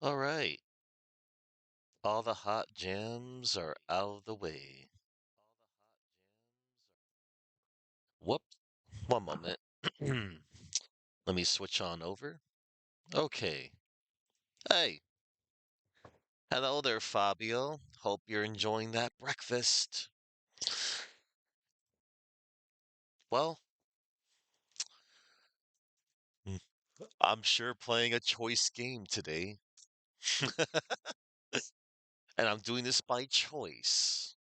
All right. All the hot jams are out of the way. Whoops. One moment. Let me switch on over. Okay. Hey. Hello there, Fabio. Hope you're enjoying that breakfast. Well, mm, I'm sure playing a choice game today. And I'm doing this by choice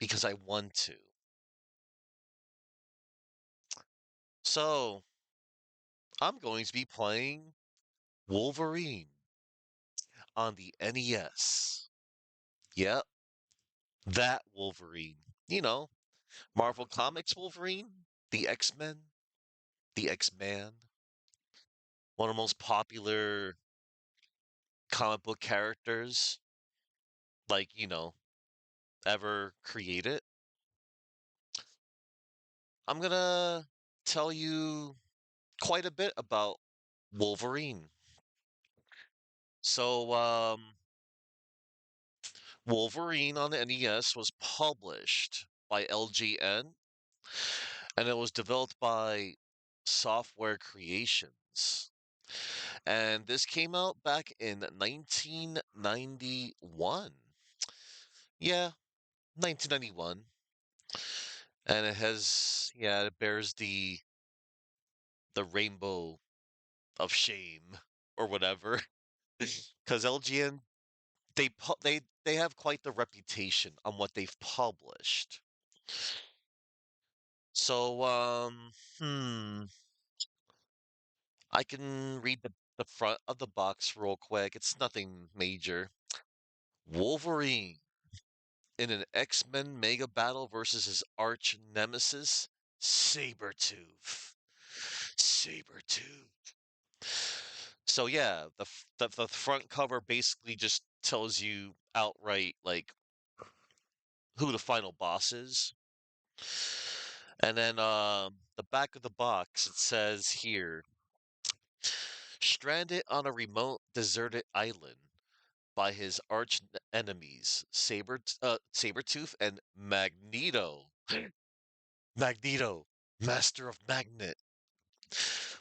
because I want to. So, I'm going to be playing Wolverine on the NES. Yep, that Wolverine. You know, Marvel Comics Wolverine, the X-Men, the X-Man, one of the most popular comic book characters, like, ever created. I'm gonna tell you quite a bit about Wolverine. So, Wolverine on the NES was published by LGN, and it was developed by Software Creations. And this came out back in 1991. Yeah, 1991. And it bears the rainbow of shame or whatever. Because LGN, they have quite the reputation on what they've published. So, I can read the front of the box real quick. It's nothing major. Wolverine in an X-Men mega battle versus his arch nemesis, Sabretooth. Sabretooth. So yeah, the front cover basically just tells you outright like who the final boss is. And then the back of the box it says here, stranded on a remote deserted island by his arch enemies, Sabretooth and Magneto. Magneto, master of magnet.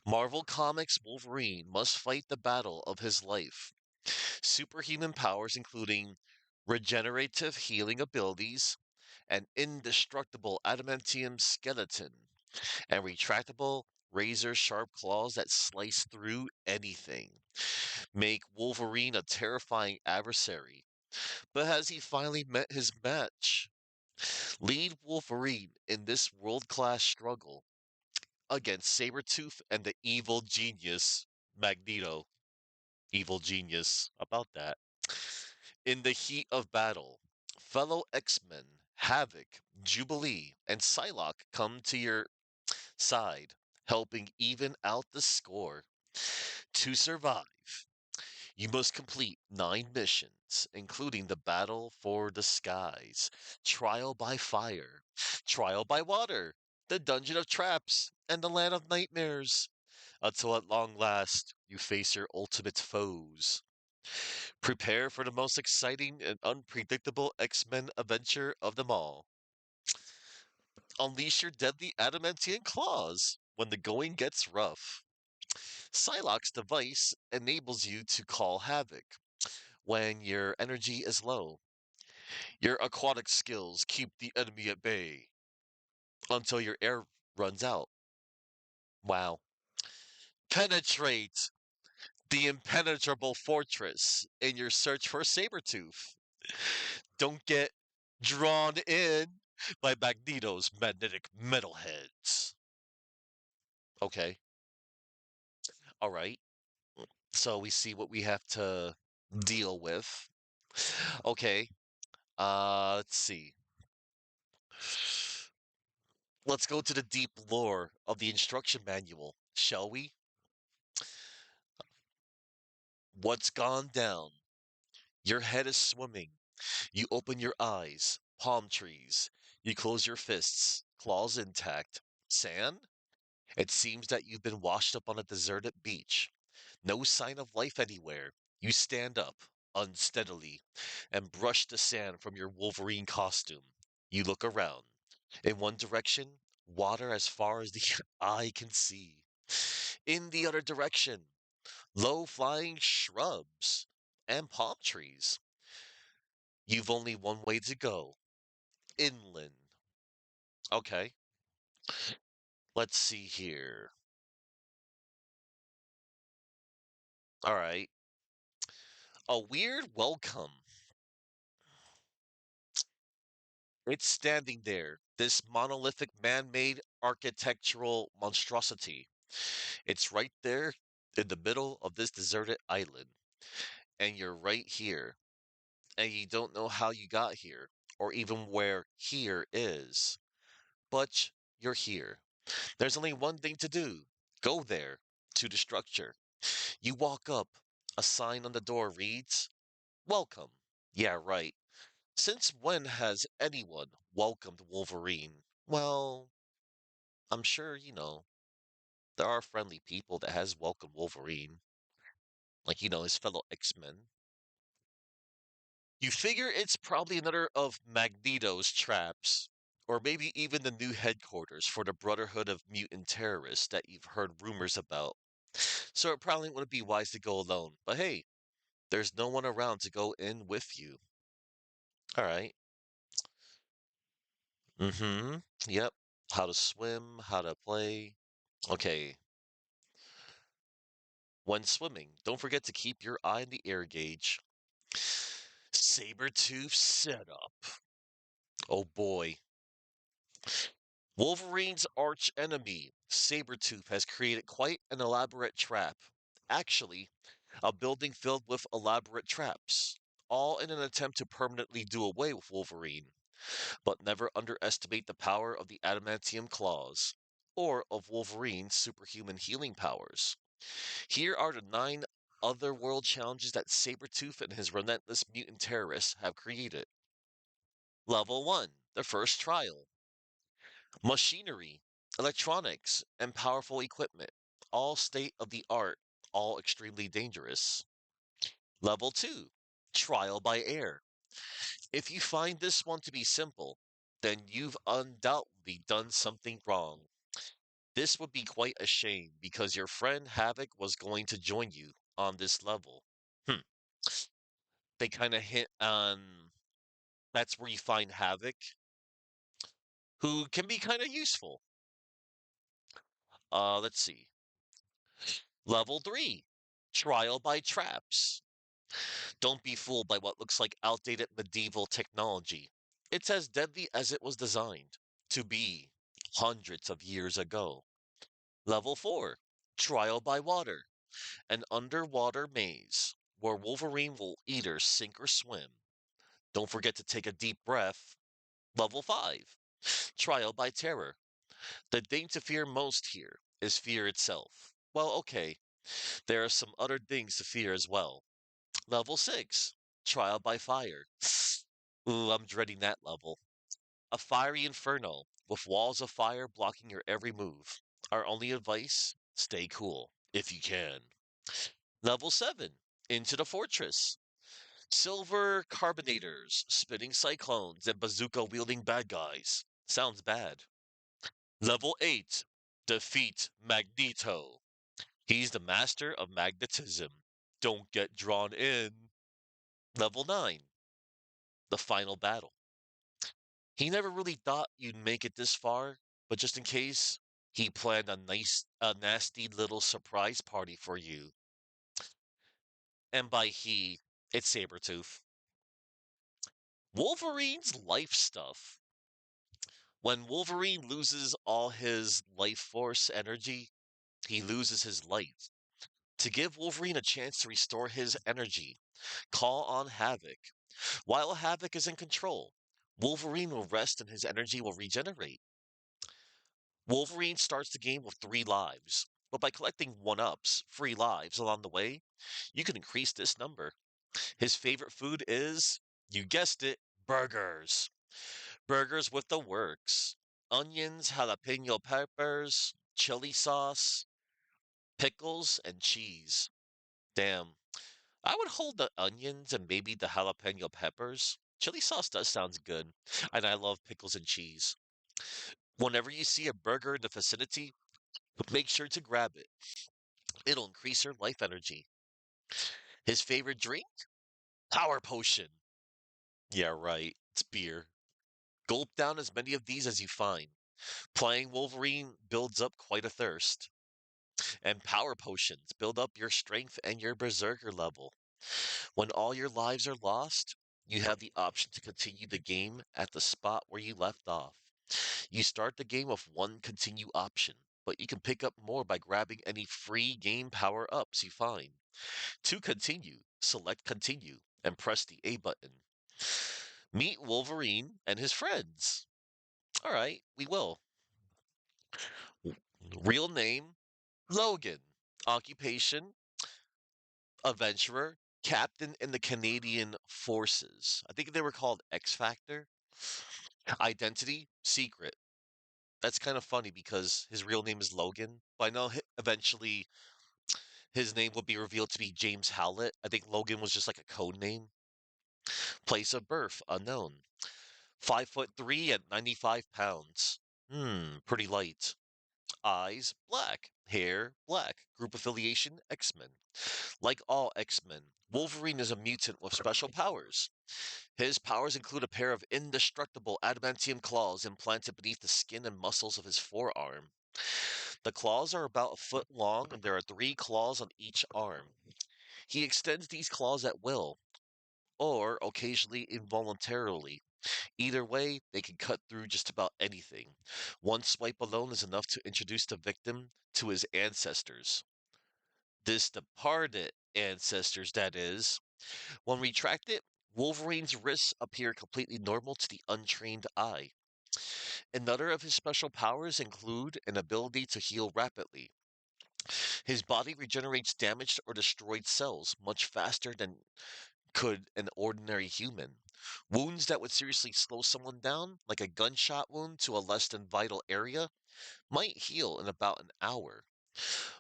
Marvel Comics Wolverine must fight the battle of his life. Superhuman powers including regenerative healing abilities, an indestructible adamantium skeleton, and retractable razor sharp claws that slice through anything. Make Wolverine a terrifying adversary. But has he finally met his match? Lead Wolverine in this world class struggle against Sabretooth and the evil genius Magneto. Evil genius. About that. In the heat of battle, fellow X-Men Havoc, Jubilee, and Psylocke come to your side, helping even out the score. To survive, you must complete 9 missions, including the Battle for the Skies, Trial by Fire, Trial by Water, the Dungeon of Traps, and the Land of Nightmares, until at long last you face your ultimate foes. Prepare for the most exciting and unpredictable X-Men adventure of them all. Unleash your deadly adamantium claws when the going gets rough. Psylocke's device enables you to call Havoc when your energy is low. Your aquatic skills keep the enemy at bay until your air runs out. Wow. Penetrate the impenetrable fortress in your search for Sabretooth. Don't get drawn in by Magneto's magnetic metalheads. Okay, all right. So we see what we have to deal with. Okay, let's see. Let's go to the deep lore of the instruction manual, shall we? What's gone down? Your head is swimming. You open your eyes, palm trees. You close your fists, claws intact. Sand? It seems that you've been washed up on a deserted beach. No sign of life anywhere. You stand up unsteadily and brush the sand from your Wolverine costume. You look around. In one direction, water as far as the eye can see. In the other direction, low flying shrubs and palm trees. You've only one way to go inland. Okay, let's see here. All right. A weird welcome. It's standing there, this monolithic man made architectural monstrosity. It's right there in the middle of this deserted island. And you're right here. And you don't know how you got here, or even where here is. But you're here. There's only one thing to do go there to the structure. You walk up. A sign on the door reads, Welcome. Yeah, right. Since when has anyone welcomed Wolverine? Well, I'm sure, there are friendly people that has welcomed Wolverine, like, his fellow X-Men. You figure it's probably another of Magneto's traps, or maybe even the new headquarters for the Brotherhood of Mutant Terrorists that you've heard rumors about. So it probably wouldn't be wise to go alone. But hey, there's no one around to go in with you. All right. Mm-hmm. Yep. How to swim, how to play. Okay. When swimming, don't forget to keep your eye on the air gauge. Saber-tooth setup. Oh boy. Wolverine's arch enemy, Sabretooth, has created quite an elaborate trap. Actually, a building filled with elaborate traps, all in an attempt to permanently do away with Wolverine. But never underestimate the power of the adamantium claws, or of Wolverine's superhuman healing powers. Here are the 9 otherworld challenges that Sabretooth and his relentless mutant terrorists have created. Level 1, the first trial. Machinery, electronics, and powerful equipment, all state of the art, all extremely dangerous. Level 2, trial by air. If you find this one to be simple, then you've undoubtedly done something wrong. This would be quite a shame because your friend Havoc was going to join you on this level. Hmm. They kind of hint on that's where you find Havoc, who can be kind of useful. Let's see. Level 3, trial by traps. Don't be fooled by what looks like outdated medieval technology. It's as deadly as it was designed to be hundreds of years ago. Level 4, trial by water. An underwater maze where Wolverine will either sink or swim. Don't forget to take a deep breath. Level 5, trial by terror. The thing to fear most here is fear itself. Well, okay, there are some other things to fear as well. Level 6, trial by fire. Ooh, I'm dreading that level. A fiery inferno with walls of fire blocking your every move. Our only advice, stay cool if you can. Level 7, into the fortress. Silver carbonators, spitting cyclones, and bazooka wielding bad guys. Sounds bad. Level 8, defeat Magneto. He's the master of magnetism. Don't get drawn in. Level 9, the final battle. He never really thought you'd make it this far, but just in case, he planned a nasty little surprise party for you. And by he, it's Sabretooth. Wolverine's life stuff. When Wolverine loses all his life force energy, he loses his life. To give Wolverine a chance to restore his energy, call on Havoc. While Havoc is in control, Wolverine will rest and his energy will regenerate. Wolverine starts the game with 3 lives, but by collecting 1-ups, free lives along the way, you can increase this number. His favorite food is, you guessed it, burgers. Burgers with the works. Onions, jalapeno peppers, chili sauce, pickles, and cheese. Damn, I would hold the onions and maybe the jalapeno peppers. Chili sauce does sounds good, and I love pickles and cheese. Whenever you see a burger in the vicinity, make sure to grab it. It'll increase your life energy. His favorite drink? Power potion. Yeah, right. It's beer. Gulp down as many of these as you find. Playing Wolverine builds up quite a thirst. And power potions build up your strength and your berserker level. When all your lives are lost, you have the option to continue the game at the spot where you left off. You start the game with one continue option, but you can pick up more by grabbing any free game power ups you find. To continue, select continue and press the A button. Meet Wolverine and his friends. All right, we will. Real name Logan. Occupation adventurer, captain in the Canadian Forces. I think they were called X Factor. Identity secret. That's kind of funny because his real name is Logan, but I know eventually his name will be revealed to be James Howlett. I think Logan was just like a code name. Place of birth unknown. 5'3" at 95 pounds. Pretty light. Eyes black. Hair black. Group affiliation X-Men. Like all X-Men, Wolverine is a mutant with special powers. His powers include a pair of indestructible adamantium claws implanted beneath the skin and muscles of his forearm. The claws are about a foot long, and there are three claws on each arm. He extends these claws at will, or occasionally involuntarily. Either way, they can cut through just about anything. One swipe alone is enough to introduce the victim to his ancestors. This departed ancestors, that is. When retracted, Wolverine's wrists appear completely normal to the untrained eye. Another of his special powers include an ability to heal rapidly. His body regenerates damaged or destroyed cells much faster than could an ordinary human. Wounds that would seriously slow someone down, like a gunshot wound to a less than vital area, might heal in about an hour.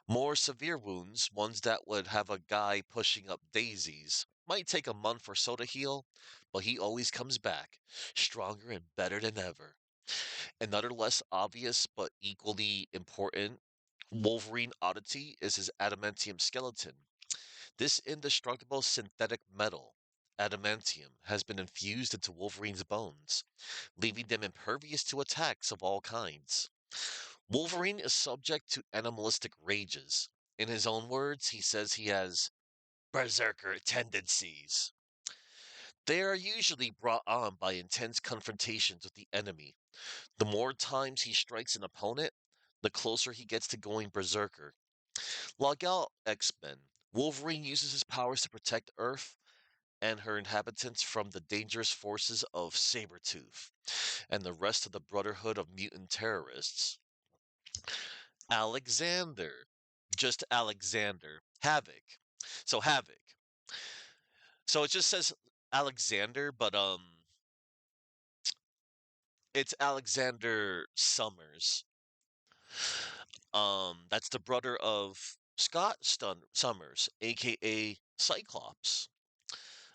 More severe wounds, ones that would have a guy pushing up daisies, might take a month or so to heal, but he always comes back, stronger and better than ever. Another less obvious but equally important Wolverine oddity is his adamantium skeleton. This indestructible synthetic metal, adamantium, has been infused into Wolverine's bones, leaving them impervious to attacks of all kinds. Wolverine is subject to animalistic rages. In his own words, he says he has berserker tendencies. They are usually brought on by intense confrontations with the enemy. The more times he strikes an opponent, the closer he gets to going berserker. Like all X-Men, Wolverine uses his powers to protect Earth and her inhabitants from the dangerous forces of Sabretooth and the rest of the Brotherhood of Mutant Terrorists. Alexander. Just Alexander. Havoc. So Havoc. So it just says Alexander, but it's Alexander Summers. That's the brother of Summers, aka Cyclops.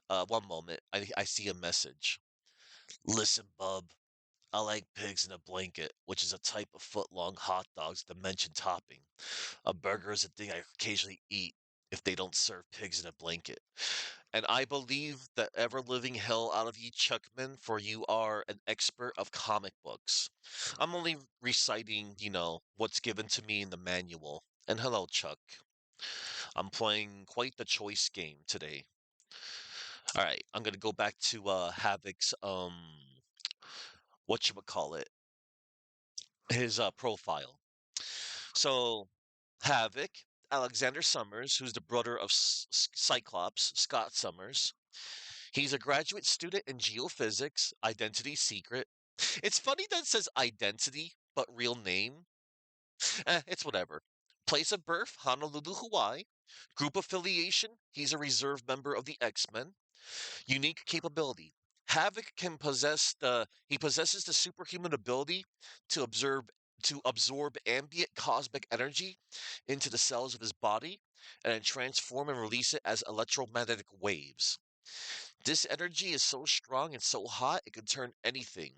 One moment, I see a message. Listen, bub, I like pigs in a blanket, which is a type of foot-long hot dog's dimension topping. A burger is a thing I occasionally eat if they don't serve pigs in a blanket. And I believe the ever-living hell out of you, Chuckman, for you are an expert of comic books. I'm only reciting, what's given to me in the manual. And hello, Chuck. I'm playing quite the choice game today. All right, I'm gonna go back to Havoc's whatchamacallit, his profile. So Havoc, Alexander Summers, who's the brother of Cyclops, Scott Summers. He's a graduate student in geophysics, identity secret. It's funny that it says identity, but real name. It's whatever. Place of birth, Honolulu, Hawaii. Group affiliation, he's a reserve member of the X-Men. Unique capability. Havoc can possess he possesses the superhuman ability to observe to absorb ambient cosmic energy into the cells of his body and then transform and release it as electromagnetic waves. This energy is so strong and so hot it can turn anything,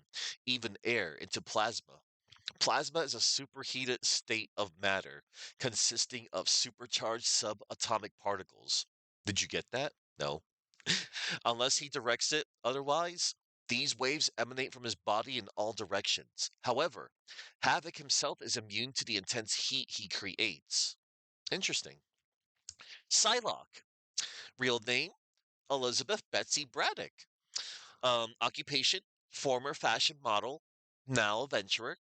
even air, into plasma. Plasma is a superheated state of matter consisting of supercharged subatomic particles. Did you get that? No. Unless he directs it otherwise, these waves emanate from his body in all directions. However, Havoc himself is immune to the intense heat he creates. Interesting. Psylocke. Real name? Elizabeth Betsy Braddock. Occupation? Former fashion model, now adventurer.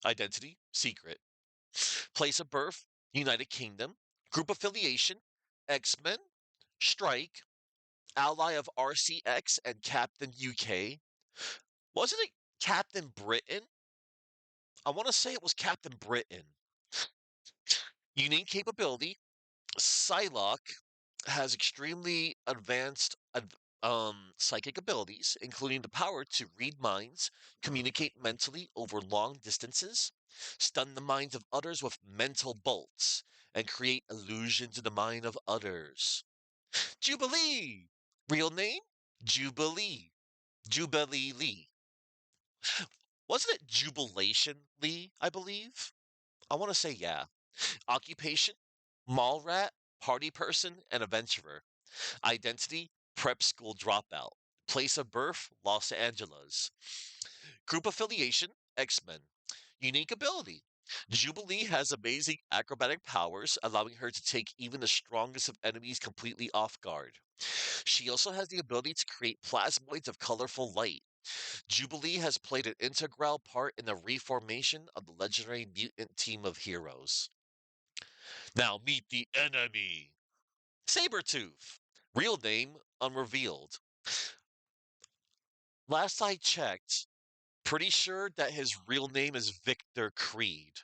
Identity? Secret. Place of birth? United Kingdom. Group affiliation? X-Men. Strike. Ally of RCX and Captain UK. Wasn't it Captain Britain? I want to say it was Captain Britain. Unique capability. Psylocke has extremely advanced psychic abilities, including the power to read minds, communicate mentally over long distances, stun the minds of others with mental bolts, and create illusions in the mind of others. Jubilee! Real name? Jubilee. Jubilee Lee. Wasn't it Jubilation Lee, I believe? I want to say yeah. Occupation? Mall rat, party person, and adventurer. Identity, prep school dropout. Place of birth, Los Angeles. Group affiliation, X-Men. Unique ability. Jubilee has amazing acrobatic powers, allowing her to take even the strongest of enemies completely off guard. She also has the ability to create plasmoids of colorful light. Jubilee has played an integral part in the reformation of the legendary mutant team of heroes. Now meet the enemy. Sabretooth. Real name unrevealed. Last I checked, pretty sure that his real name is Victor Creed.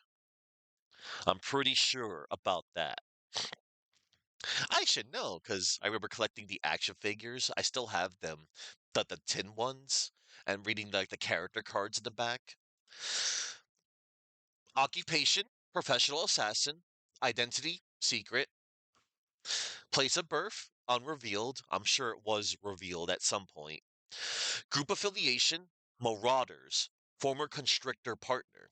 I'm pretty sure about that. I should know because I remember collecting the action figures. I still have them, the tin ones, and reading like the character cards in the back. Occupation, professional assassin. Identity, secret. Place of birth, unrevealed. I'm sure it was revealed at some point. Group affiliation, Marauders, former Constrictor partner.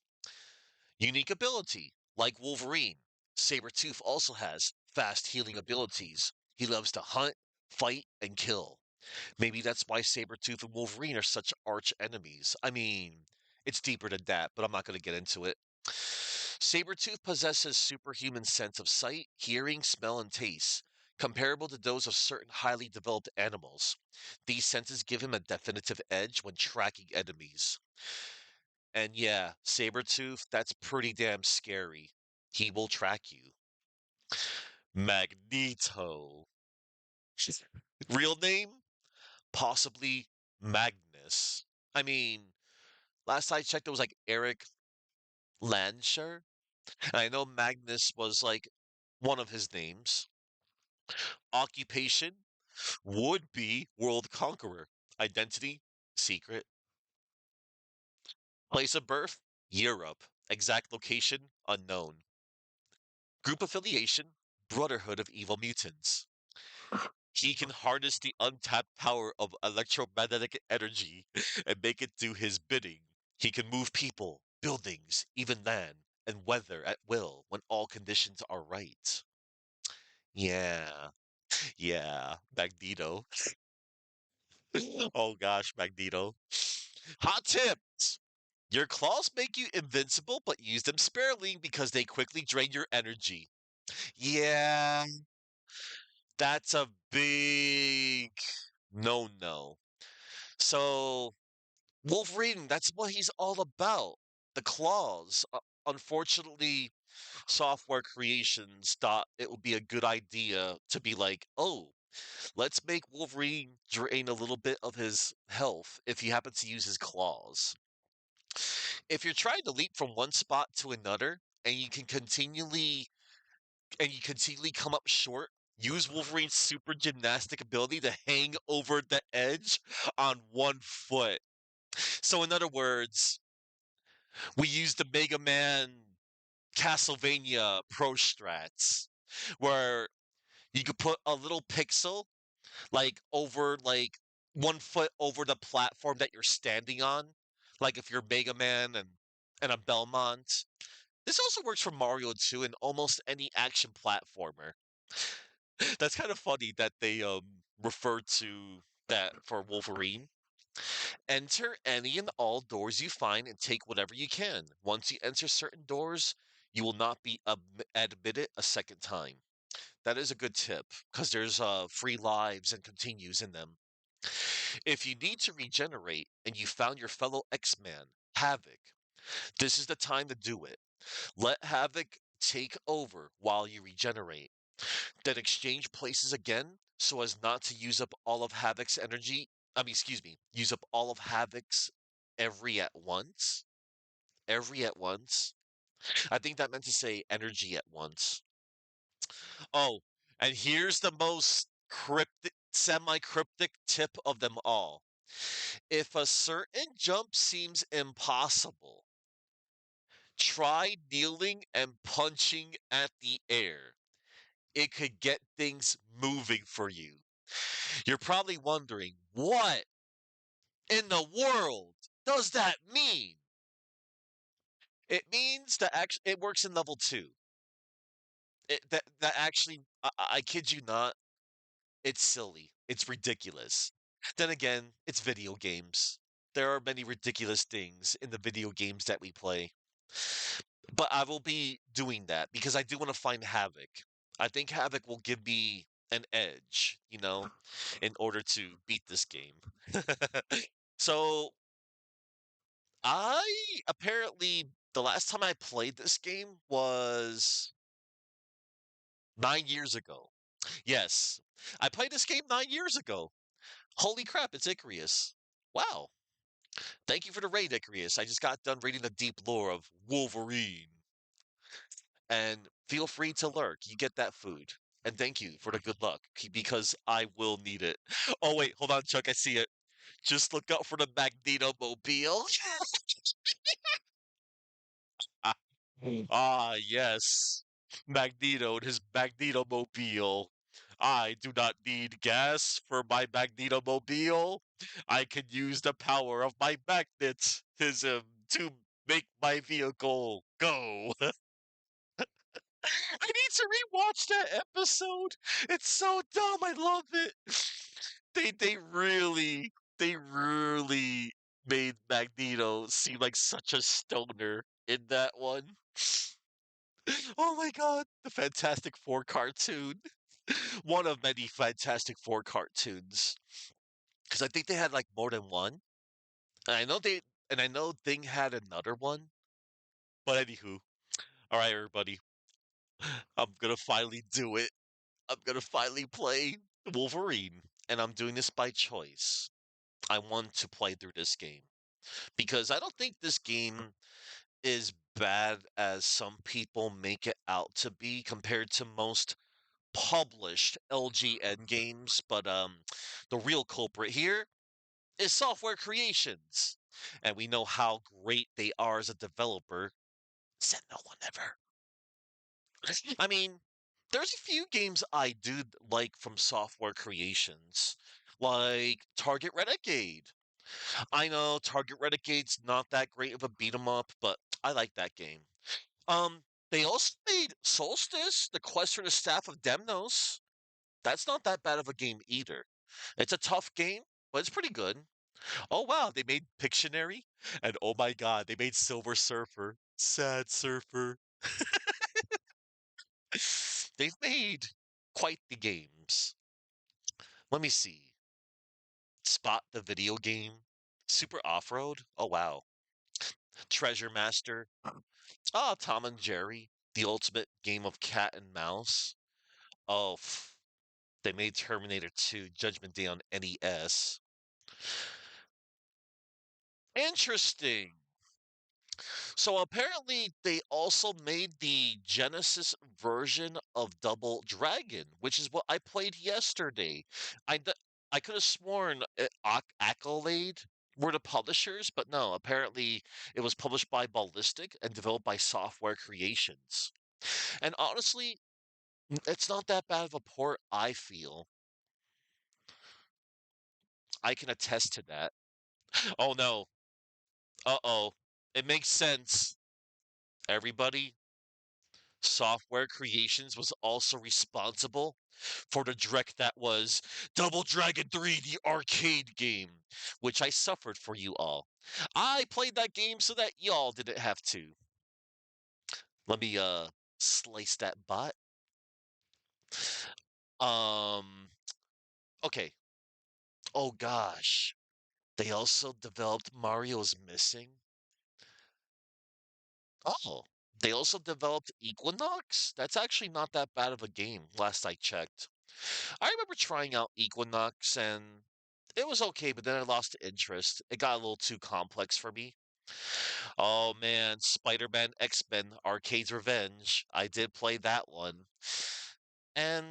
Unique ability, like Wolverine. Sabretooth also has fast healing abilities. He loves to hunt, fight, and kill. Maybe that's why Sabretooth and Wolverine are such arch enemies. I mean, it's deeper than that, but I'm not going to get into it. Sabretooth possesses superhuman sense of sight, hearing, smell, and taste, comparable to those of certain highly developed animals. These senses give him a definitive edge when tracking enemies. And yeah, Sabretooth, that's pretty damn scary. He will track you. Magneto. Real name? Possibly Magnus. I mean, last I checked, it was like Eric Lansher. And I know Magnus was like one of his names. Occupation would be world conqueror. Identity secret. Place of birth Europe. Exact location unknown. Group affiliation Brotherhood of Evil Mutants. He can harness the untapped power of electromagnetic energy and make it do his bidding. He can move people, buildings, even land, and weather at will when all conditions are right. Yeah, yeah, Magneto. Oh gosh, Magneto. Hot tips! Your claws make you invincible, but use them sparingly because they quickly drain your energy. Yeah, that's a big no. So, Wolverine, that's what he's all about. The claws. Unfortunately, software creations thought it would be a good idea to be like, oh, let's make Wolverine drain a little bit of his health if he happens to use his claws. If you're trying to leap from one spot to another and you continually come up short, use Wolverine's super gymnastic ability to hang over the edge on one foot. So in other words, We used the Mega Man Castlevania Pro Strats, where you could put a little pixel like over like 1 foot over the platform that you're standing on, like if you're Mega Man and a Belmont. This also works for Mario 2 and almost any action platformer. That's kind of funny that they refer to that for Wolverine. Enter any and all doors you find and take whatever you can. Once you enter certain doors, you will not be admitted a second time. That is a good tip because there's free lives and continues in them. If you need to regenerate and you found your fellow X-Man, Havoc, this is the time to do it. Let Havoc take over while you regenerate. Then exchange places again so as not to use up all of Havoc's energy. Excuse me, use up all of Havoc's every at once. Every at once. I think that meant to say energy at once. Oh, and here's the most cryptic, semi-cryptic tip of them all. If a certain jump seems impossible, try kneeling and punching at the air. It could get things moving for you. You're probably wondering, what in the world does that mean? It means that actually it works in level 2. That actually, I kid you not, it's silly. It's ridiculous. Then again, it's video games. There are many ridiculous things in the video games that we play. But I will be doing that because I do want to find Havoc. I think Havoc will give me an edge, in order to beat this game. So I apparently the last time I played this game was 9 years ago. Yes, I played this game 9 years ago. Holy crap, it's Icarus. Wow. Thank you for the raid, Icarus. I just got done reading the deep lore of Wolverine. And feel free to lurk. You get that food. And thank you for the good luck, because I will need it. Oh, wait, hold on, Chuck. I see it. Just look out for the Magneto Mobile. Yes. Magneto and his Magneto Mobile. I do not need gas for my Magneto Mobile. I can use the power of my magnetism to make my vehicle go. I need to rewatch that episode. It's so dumb. I love it. They really made Magneto seem like such a stoner in that one. Oh my god, the Fantastic Four cartoon. One of many Fantastic Four cartoons. Because I think they had like more than one. And I know Thing had another one. But anywho, all right, everybody, I'm gonna finally do it. I'm gonna finally play Wolverine, and I'm doing this by choice. I want to play through this game because I don't think this game is bad as some people make it out to be compared to most published LGN games, but the real culprit here is Software Creations. And we know how great they are as a developer. Said no one ever. I mean, there's a few games I do like from Software Creations, like Target Renegade. I know Target Renegade's not that great of a beat 'em up, but I like that game. They also made Solstice, the quest for the Staff of Demnos. That's not that bad of a game either. It's a tough game, but it's pretty good. Oh wow, they made Pictionary, and oh my god, they made Silver Surfer. Sad Surfer. They've made quite the games. Let me see. Spot the video game. Super Off-Road. Oh wow. Treasure Master. Ah, Tom and Jerry. The ultimate game of cat and mouse. Oh, they made Terminator 2 Judgment Day on NES. Interesting. So apparently they also made the Genesis version of Double Dragon, which is what I played yesterday. I d- I could have sworn Accolade were the publishers, but no, apparently it was published by Ballistic and developed by Software Creations. And honestly, it's not that bad of a port, I feel. I can attest to that. Oh no. Uh-oh. It makes sense. Everybody, Software Creations was also responsible for the direct that was Double Dragon 3, the arcade game, which I suffered for you all. I played that game so that y'all didn't have to. Let me slice that bot. Um okay. Oh gosh. They also developed Mario's Missing. Oh. They also developed Equinox? That's actually not that bad of a game, last I checked. I remember trying out Equinox and it was okay, but then I lost interest. It got a little too complex for me. Oh man, Spider-Man X-Men Arcade's Revenge. I did play that one. And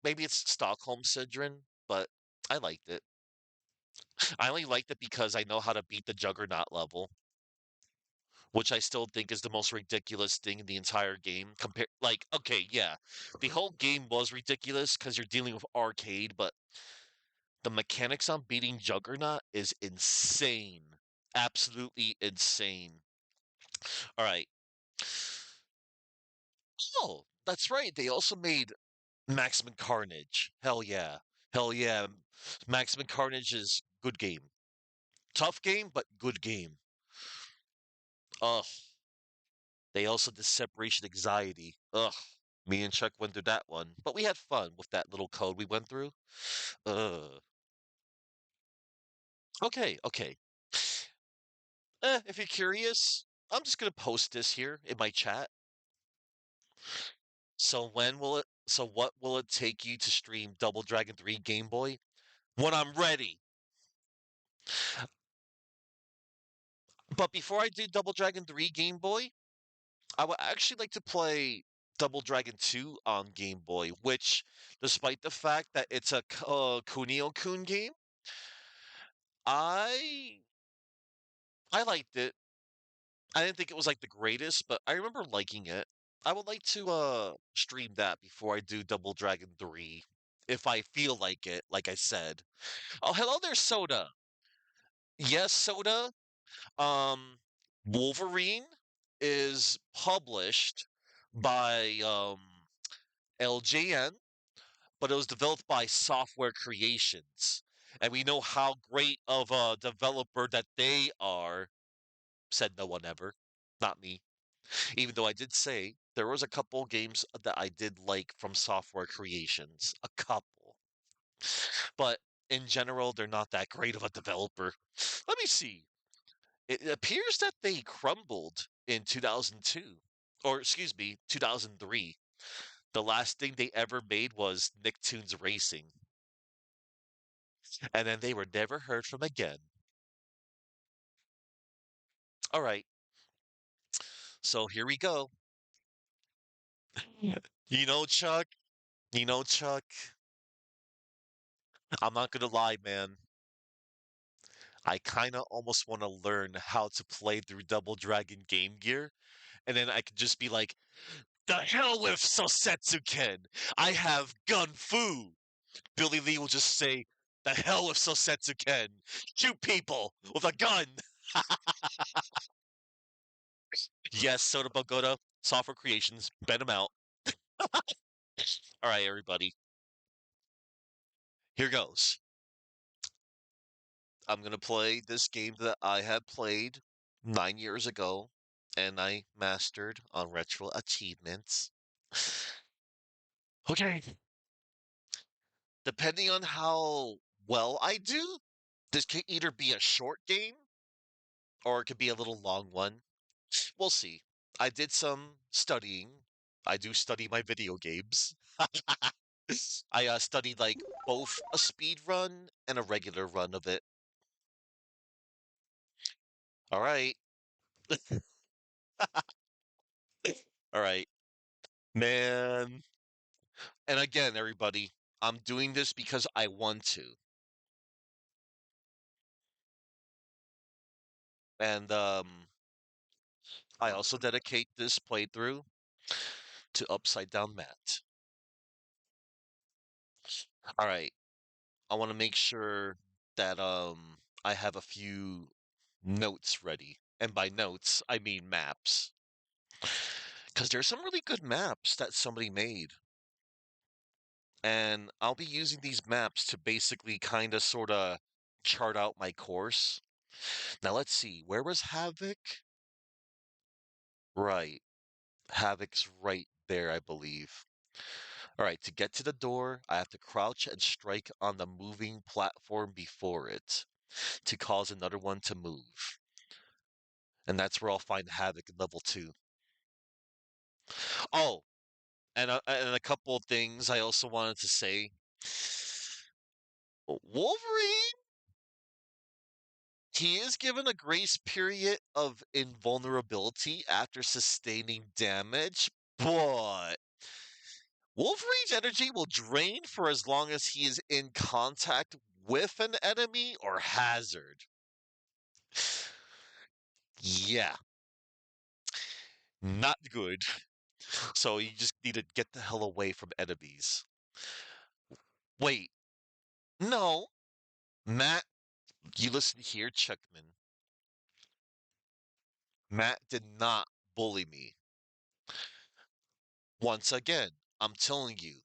maybe it's Stockholm Syndrome, but I liked it. I only liked it because I know how to beat the Juggernaut level, which I still think is the most ridiculous thing in the entire game. Compare, like, okay, yeah, the whole game was ridiculous because you're dealing with arcade, but the mechanics on beating Juggernaut is insane. Absolutely insane. All right. Oh, that's right. They also made Maximum Carnage. Hell yeah. Hell yeah. Maximum Carnage is good game. Tough game, but good game. Ugh. They also did Separation Anxiety. Ugh. Me and Chuck went through that one, but we had fun with that little code we went through. Ugh. Okay, okay. If you're curious, I'm just gonna post this here in my chat. So what will it take you to stream Double Dragon 3 Game Boy? When I'm ready. But before I do Double Dragon 3 Game Boy, I would actually like to play Double Dragon 2 on Game Boy, which, despite the fact that it's a Kunio-kun game, I I liked it. I didn't think it was like the greatest, but I remember liking it. I would like to stream that before I do Double Dragon 3 if I feel like it, like I said. Oh, hello there, Soda. Yes, Soda. Um, Wolverine is published by LJN, but it was developed by Software Creations. And we know how great of a developer that they are, said no one ever. Not me. Even though I did say there was a couple games that I did like from Software Creations. A couple. But in general, they're not that great of a developer. Let me see. It appears that they crumbled in 2002, or excuse me, 2003. The last thing they ever made was Nicktoons Racing, and then they were never heard from again. All right, so here we go. You know, Chuck, you know, Chuck, I'm not gonna lie, man. I kind of almost want to learn how to play through Double Dragon Game Gear, and then I could just be like, the hell with Sosetsuken! I have Gun Fu! Billy Lee will just say, the hell with Sosetsuken! Shoot people with a gun! Yes, Soda Bogoda, Software Creations, bet him out. All right, everybody, here goes. I'm gonna play this game that I had played 9 years ago, and I mastered on Retro Achievements. Okay. Depending on how well I do, this could either be a short game or it could be a little long one. We'll see. I did some studying. I do study my video games. I studied like both a speed run and a regular run of it. All right. All right. Man. And again, everybody, I'm doing this because I want to. And I also dedicate this playthrough to Upside Down Matt. All right, I want to make sure that I have a few notes ready. And by notes, I mean maps. Because there's some really good maps that somebody made. And I'll be using these maps to basically kind of sort of chart out my course. Now let's see, where was Havoc? Right. Havoc's right there, I believe. All right, to get to the door, I have to crouch and strike on the moving platform before it to cause another one to move. And that's where I'll find Havoc in level 2. Oh, and a couple of things I also wanted to say. Wolverine, he is given a grace period of invulnerability after sustaining damage, but Wolverine's energy will drain for as long as he is in contact with an enemy or hazard. Yeah, not good. So you just need to get the hell away from enemies. Wait, no. Matt, you listen here, Chuckman. Matt did not bully me. Once again, I'm telling you,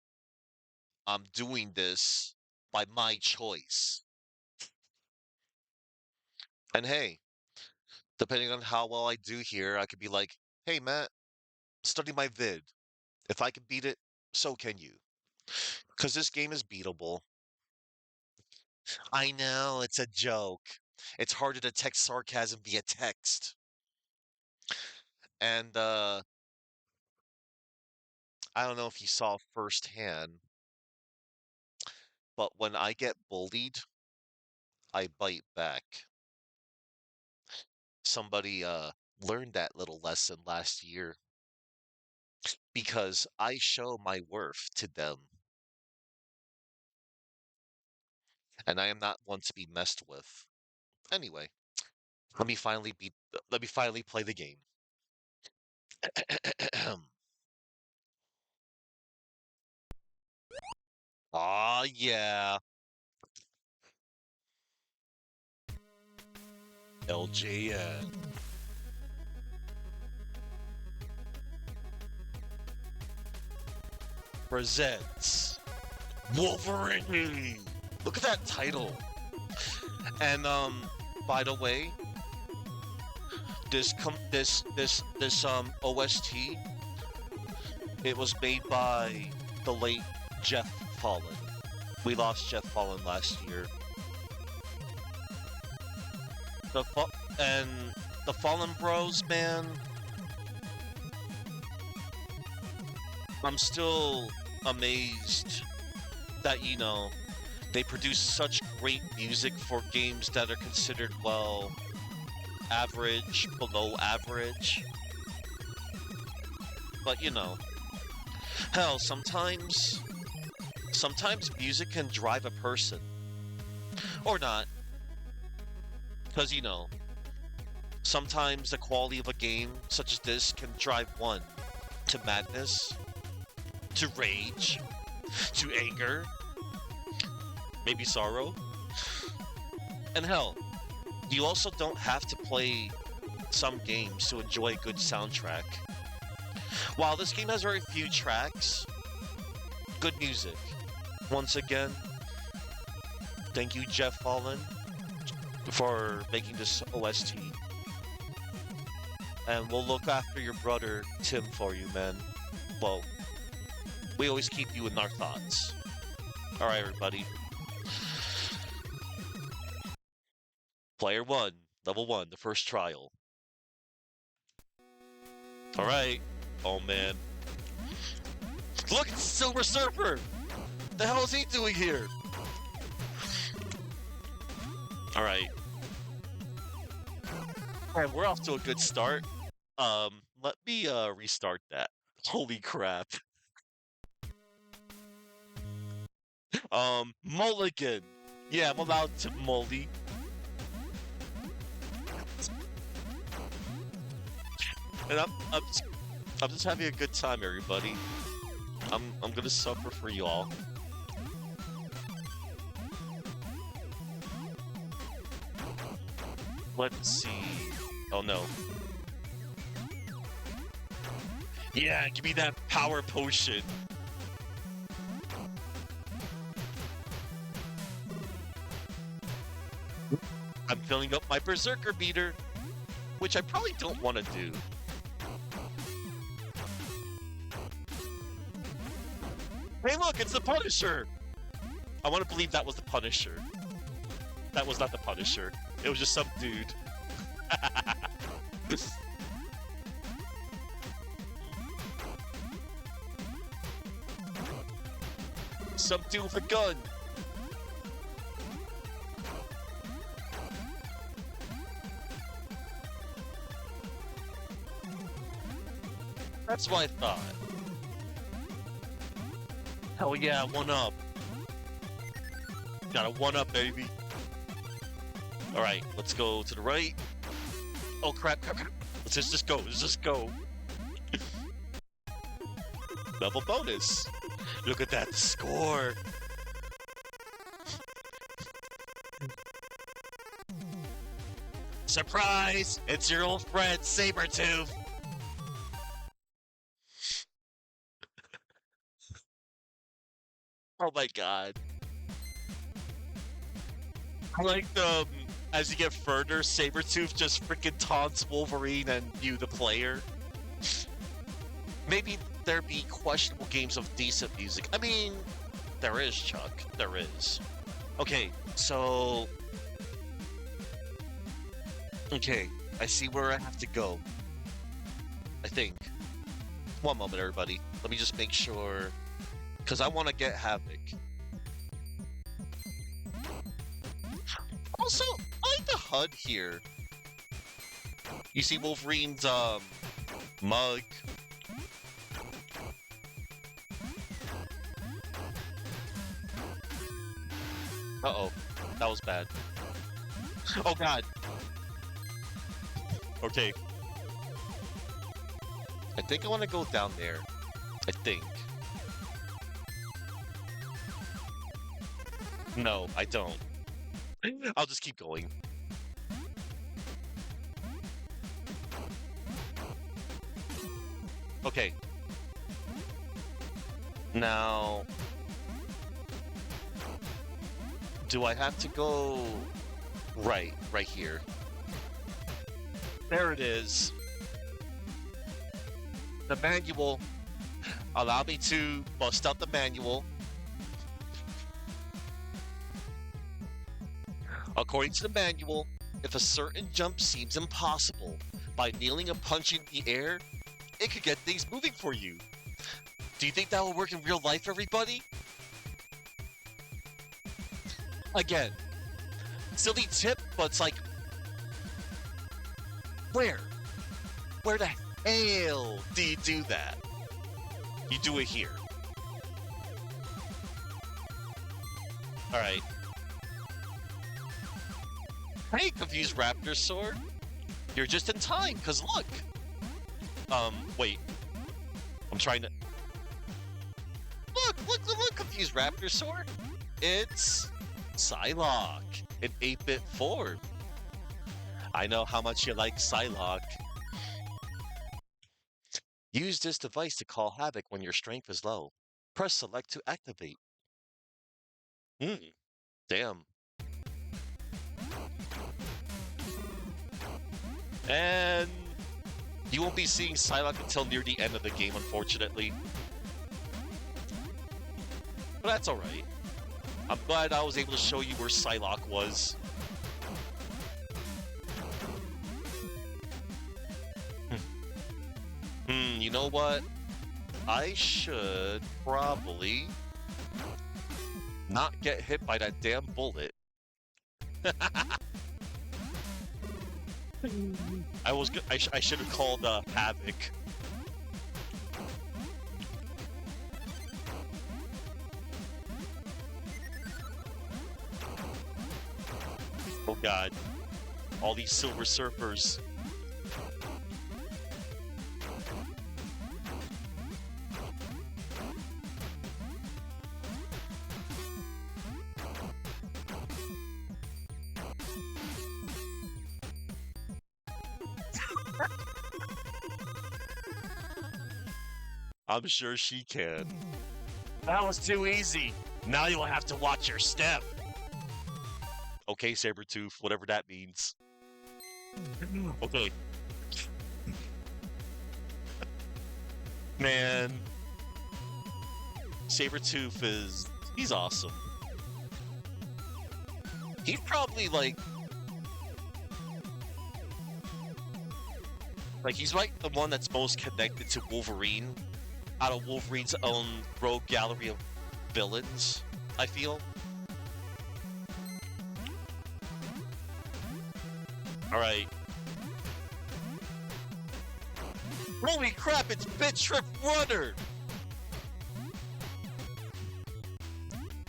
I'm doing this by my choice. And hey, depending on how well I do here, I could be like, hey, Matt, study my vid. If I can beat it, so can you. Because this game is beatable. I know, it's a joke. It's hard to detect sarcasm via text. And I don't know if you saw firsthand, but when I get bullied, I bite back. Somebody learned that little lesson last year because I show my worth to them, and I am not one to be messed with. Anyway, let me finally play the game. Aw, yeah. LJN presents Wolverine. Look at that title. And by the way, this OST, it was made by the late Jeff Fallen. We lost Jeff Fallen last year. The and the Fallen Bros, man, I'm still amazed that, they produce such great music for games that are considered, well, average, below average. But, hell, sometimes music can drive a person. Or not. Because, sometimes the quality of a game, such as this, can drive one to madness, to rage, to anger, maybe sorrow. And hell, you also don't have to play some games to enjoy a good soundtrack. While this game has very few tracks, good music. Once again, thank you, Jeff Fallen, for making this OST. And we'll look after your brother, Tim, for you, man. Well, we always keep you in our thoughts. Alright, everybody. Player 1, level 1, the first trial. Alright. Oh, man. Look, it's Silver Surfer! The hell is he doing here? Alright. Alright, we're off to a good start. Let me restart that. Holy crap. Mulligan. Yeah, I'm allowed to molly. And I'm just having a good time, everybody. I'm gonna suffer for y'all. Let's see. Oh no. Yeah, give me that power potion. I'm filling up my berserker meter, which I probably don't want to do. Hey, look, it's the Punisher! I want to believe that was the Punisher. That was not the Punisher. It was just some dude. Some dude with a gun. That's what I thought. Hell yeah, 1-up. Got a 1-up, baby. Alright, let's go to the right. Oh, crap. Let's just go. Let's just go. Level bonus. Look at that score. Surprise! It's your old friend, Sabretooth. Oh my god. I like the, as you get further, Sabretooth just freaking taunts Wolverine and you, the player. Maybe there be questionable games of decent music. I mean, there is, Chuck. There is. Okay, so... Okay, I see where I have to go. I think. One moment, everybody. Let me just make sure... Because I want to get Havoc. Also, I like the HUD here. You see Wolverine's, mug. Uh-oh. That was bad. Oh, God. Okay. I think I want to go down there. I think. No, I don't. I'll just keep going. Okay. Now... Do I have to go... Right here. There it is. The manual. Allow me to bust out the manual. According to the manual, if a certain jump seems impossible, by kneeling and punching the air, it could get things moving for you. Do you think that will work in real life, everybody? Again, silly tip, but it's like, where? Where the hell do you do that? You do it here. Alright. Hey, Confused Raptor Sword. You're just in time, cause look. Wait. I'm trying to... Look, Confused Raptor Sword. It's... Psylocke in 8-bit form. I know how much you like Psylocke. Use this device to call Havoc when your strength is low. Press select to activate. Damn. And you won't be seeing Psylocke until near the end of the game, unfortunately. But that's alright. I'm glad I was able to show you where Psylocke was. You know what? I should probably not get hit by that damn bullet. I should have called Havoc. Oh god. All these Silver Surfers. I'm sure she can. That was too easy. Now you'll have to watch your step. Okay, Sabretooth, whatever that means. Okay. Man. Sabretooth he's awesome. He's probably he's like the one that's most connected to Wolverine out of Wolverine's own rogue gallery of villains, I feel. Alright. Holy crap, it's Bitch Trip Runner!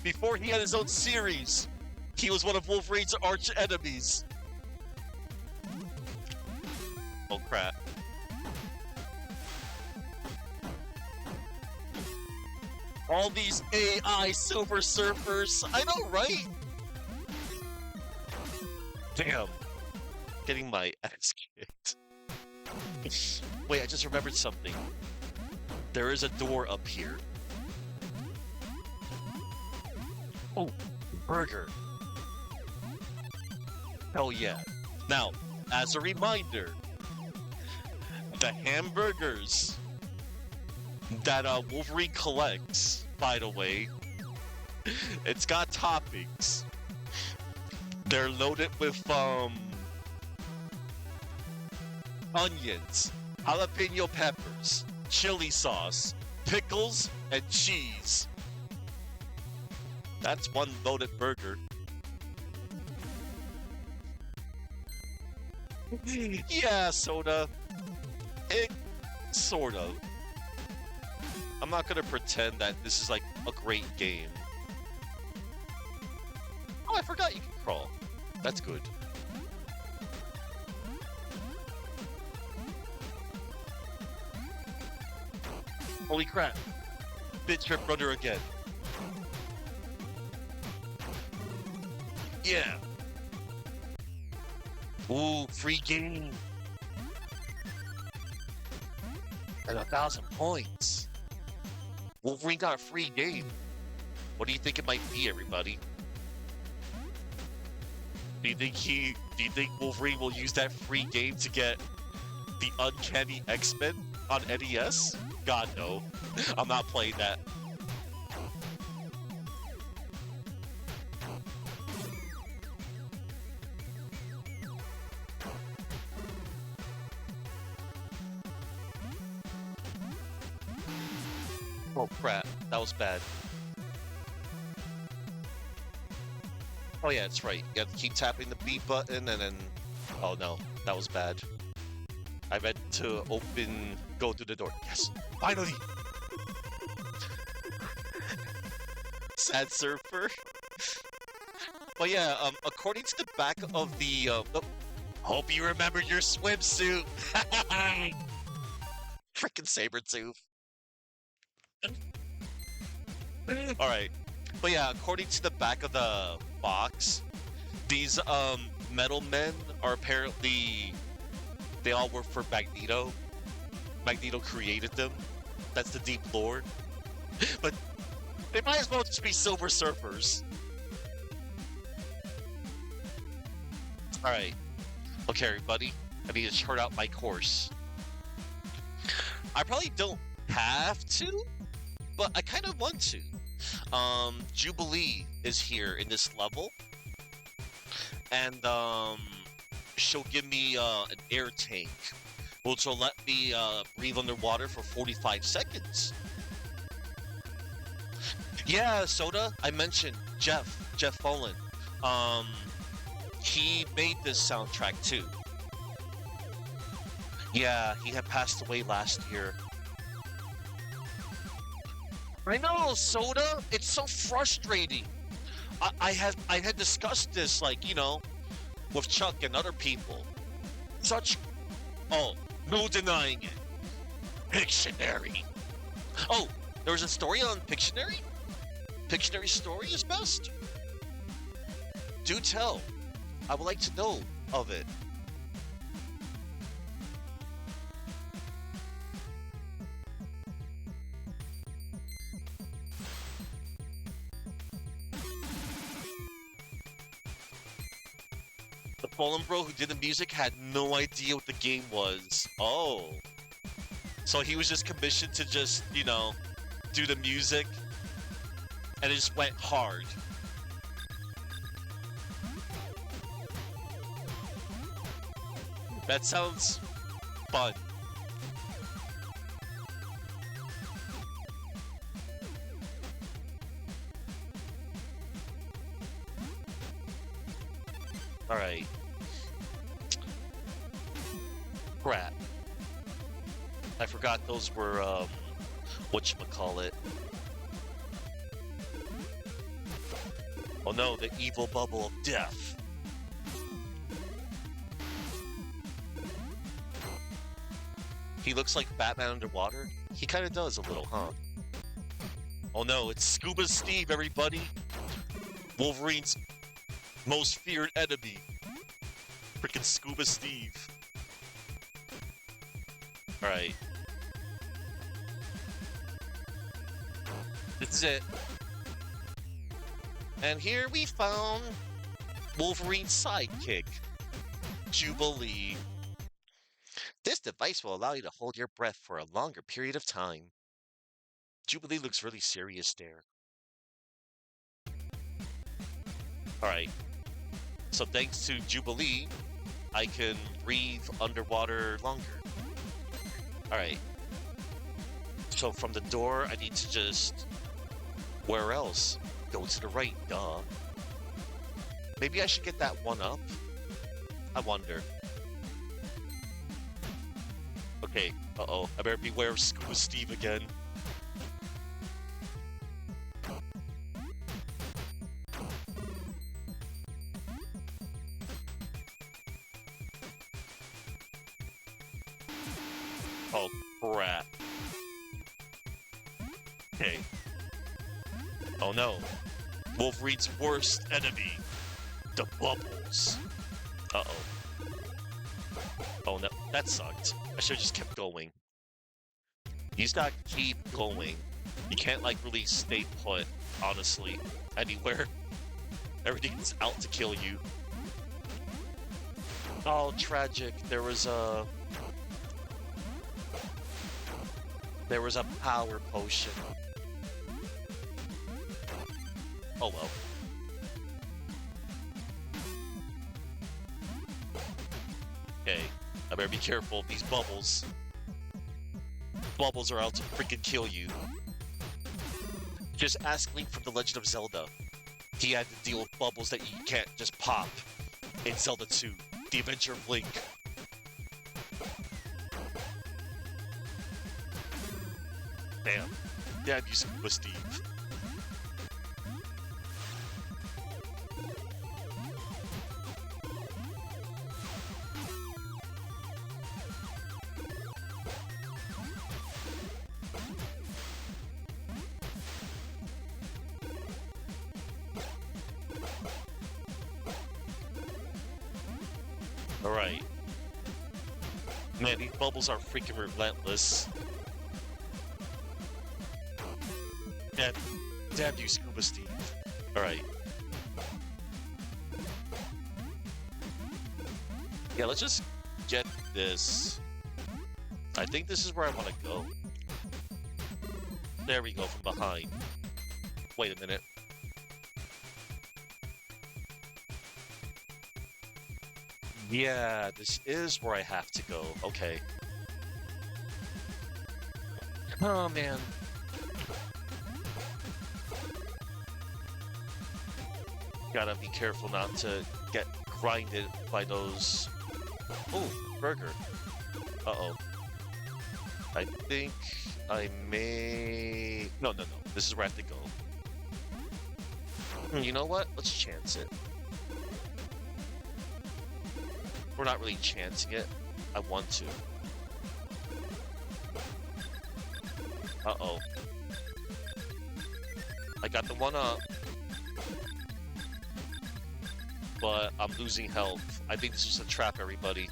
Before he had his own series, he was one of Wolverine's arch enemies. Oh crap. All these AI Silver Surfers. I know, right? Damn. Getting my ass kicked. Wait, I just remembered something. There is a door up here. Oh, burger. Hell yeah. Now, as a reminder, the hamburgers that Wolverine collects, by the way, it's got toppings. They're loaded with onions, jalapeno peppers, chili sauce, pickles, and cheese. That's one loaded burger. Yeah, Soda. It sort of. I'm not gonna pretend that this is like a great game. Oh, I forgot you can crawl. That's good. Holy crap. Bitch Trip Runner again. Yeah. Ooh, free game. And 1,000 points. Wolverine got a free game. What do you think it might be, everybody? Do you think Wolverine will use that free game to get the Uncanny X-Men on NES? God, no. I'm not playing that. Oh crap, that was bad. Oh yeah, that's right. You have to keep tapping the B button and then... Oh no, that was bad. I meant to go through the door. Yes, finally! Sad Surfer. But yeah, according to the back of the... hope you remembered your swimsuit! Frickin' Sabretooth. Alright. But yeah, according to the back of the box, these metal men are apparently... They all work for Magneto. Magneto created them. That's the deep lore. But they might as well just be Silver Surfers. Alright. Okay, everybody. I need to chart out my course. I probably don't have to, but I kind of want to. Jubilee is here in this level. And, she'll give me, an air tank, which will let me, breathe underwater for 45 seconds. Yeah, Soda, I mentioned Jeff Follin. He made this soundtrack too. Yeah, he had passed away last year. I know, Soda. It's so frustrating. I had discussed this, like, you know, with Chuck and other people. Oh, no denying it. Pictionary. Oh, there was a story on Pictionary? Pictionary story is best? Do tell. I would like to know of it. The Fallen Bro who did the music had no idea what the game was. Oh. So he was just commissioned to just, do the music. And it just went hard. That sounds fun. Alright. Crap. I forgot those were, whatchamacallit. Oh no, the evil bubble of death. He looks like Batman underwater. He kind of does a little, huh? Oh no, it's Scuba Steve, everybody! Wolverine's most feared enemy. Freaking Scuba Steve. Alright. This is it. And here we found Wolverine's sidekick, Jubilee. This device will allow you to hold your breath for a longer period of time. Jubilee looks really serious there. Alright. So thanks to Jubilee, I can breathe underwater longer. Alright. So from the door, I need to just... Where else? Go to the right, duh. Maybe I should get that one up? I wonder. Okay, uh-oh. I better beware of Scuba Steve again. Oh, crap. Okay. Oh no. Wolverine's worst enemy. The bubbles. Uh-oh. Oh no, that sucked. I should've just kept going. You just gotta keep going. You can't, like, really stay put, honestly, anywhere. Everything's out to kill you. Oh, tragic. There was a power potion. Oh well. Okay, I better be careful of these bubbles. Bubbles are out to freaking kill you. Just ask Link from The Legend of Zelda. He had to deal with bubbles that you can't just pop in Zelda 2, The Adventure of Link. Damn. Damn you, Scuba Steve. Alright. Man, these bubbles are freaking relentless. Damn you, Scuba Steve. Alright. Yeah, let's just get this. I think this is where I want to go. There we go, from behind. Wait a minute. Yeah, this is where I have to go. Okay. Oh, man. Gotta be careful not to get grinded by those... Oh, burger. Uh-oh. I think I may... No. This is where I have to go. You know what? Let's chance it. We're not really chancing it. I want to. Uh-oh. I got the one up. But I'm losing health. I think this is a trap, everybody.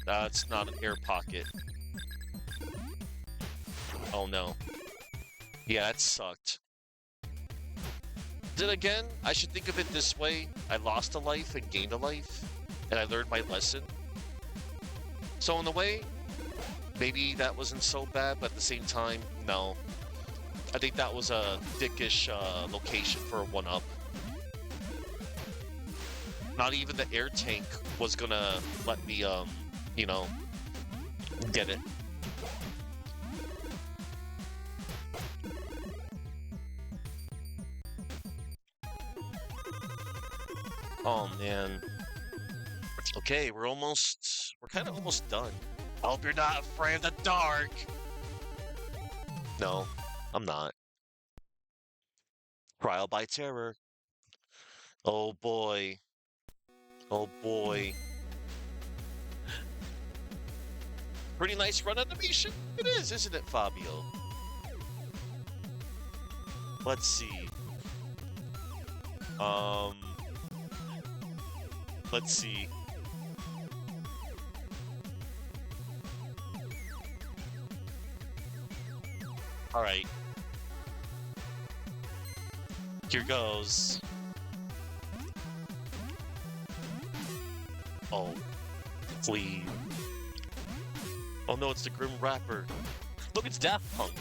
That's not an air pocket. Oh no. Yeah, that sucked. Then again, I should think of it this way. I lost a life and gained a life, and I learned my lesson. So in a way, maybe that wasn't so bad, but at the same time, no. I think that was a dickish location for a 1-up. Not even the air tank was gonna let me, you know, get it. Oh, man. Okay, we're kind of almost done. I hope you're not afraid of the dark. No, I'm not. Trial by terror. Oh boy. Oh boy. Pretty nice run animation. It is, isn't it, Fabio? Let's see. Let's see. All right. Here goes. Oh, please. Oh no, it's the Grim Rapper. Look, it's Daft Punk.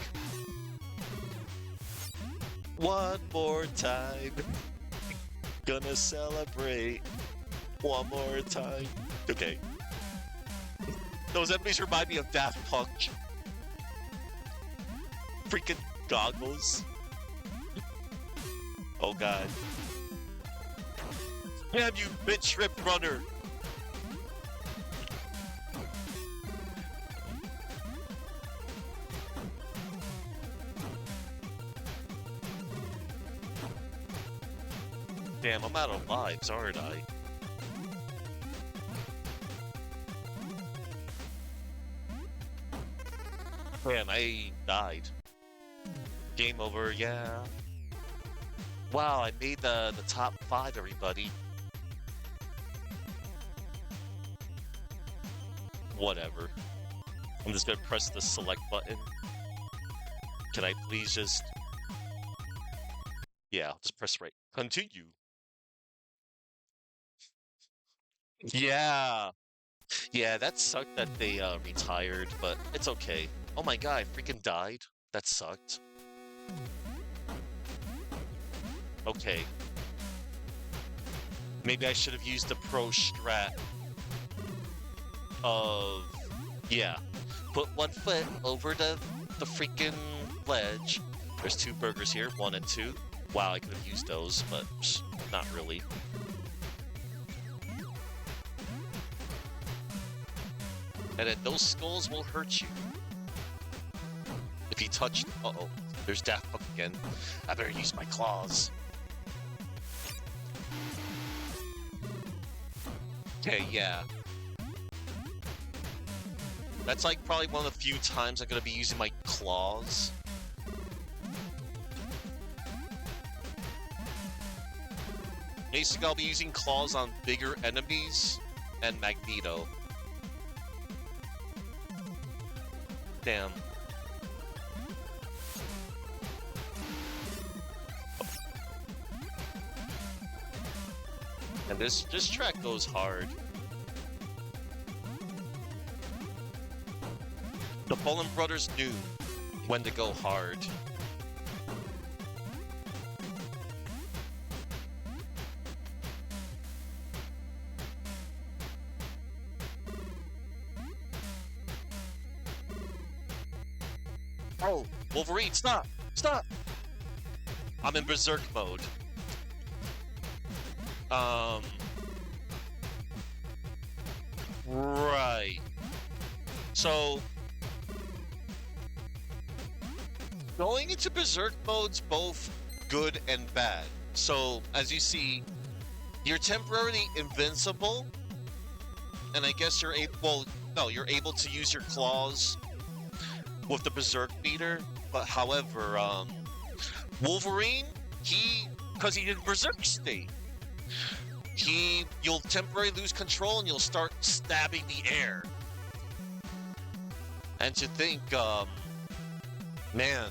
One more time. Gonna celebrate. One more time. Okay. Those enemies remind me of Daft Punk. Freaking goggles. Oh god. Damn you, bitch shrimp runner! Damn, I'm out of lives, aren't I? Man, I died. Game over, yeah. Wow, I made the top 5, everybody. Whatever. I'm just gonna press the select button. Can I please just... Yeah, I'll just press right. Continue. Yeah. Yeah, that sucked that they retired, but it's okay. Oh my god, I freaking died. That sucked. Okay. Maybe I should have used the pro strat of... Yeah. Put one foot over the freaking ledge. There's 2 burgers here, 1 and 2. Wow, I could have used those, but not really. And then those skulls will hurt you. If you touch... Uh-oh. There's Daft Punk again. I better use my claws. Okay, yeah. That's like probably one of the few times I'm gonna be using my claws. Basically, I'll be using claws on bigger enemies and Magneto. Damn. And this track goes hard. The Fallen Brothers knew when to go hard. Oh, Wolverine, stop! Stop! I'm in Berserk mode. Right. So, going into Berserk mode's both good and bad. So, as you see, you're temporarily invincible, and I guess you're able, well, no, you're able to use your claws with the Berserk meter, but however, Wolverine, because he's in Berserk state, you'll temporarily lose control and you'll start stabbing the air. And to think, man,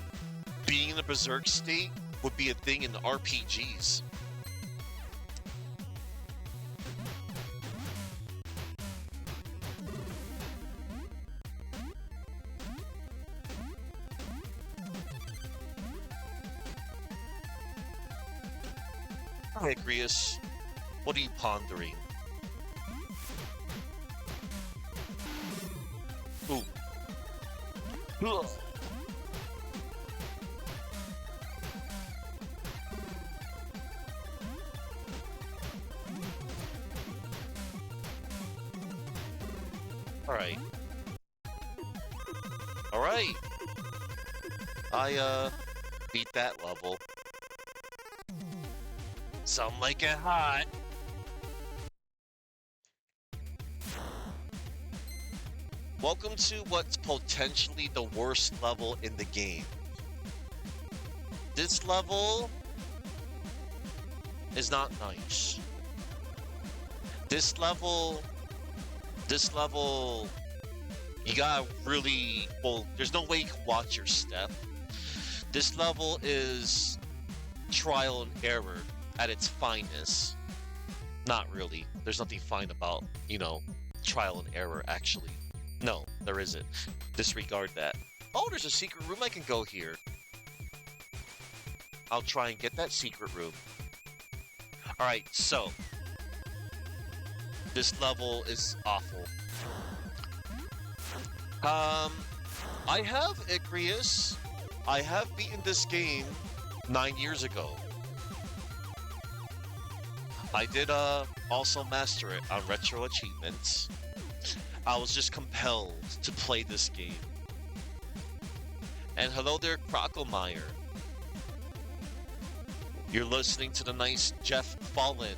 being in a Berserk state would be a thing in RPGs. Hi, Agrius. What are you pondering? Ooh. Ugh. Alright. Alright. I beat that level. Some like it hot. Welcome to what's potentially the worst level in the game. This level is not nice. This level, you gotta really, well, there's no way you can watch your step. This level is trial and error at its finest. Not really. There's nothing fine about, trial and error, actually. No, there isn't. Disregard that. Oh, there's a secret room I can go here. I'll try and get that secret room. Alright, so. This level is awful. I have Agrius. I have beaten this game 9 years ago. I did also master it on Retro Achievements. I was just compelled to play this game. And hello there, Crocklemeyer. You're listening to the nice Jeff Fallen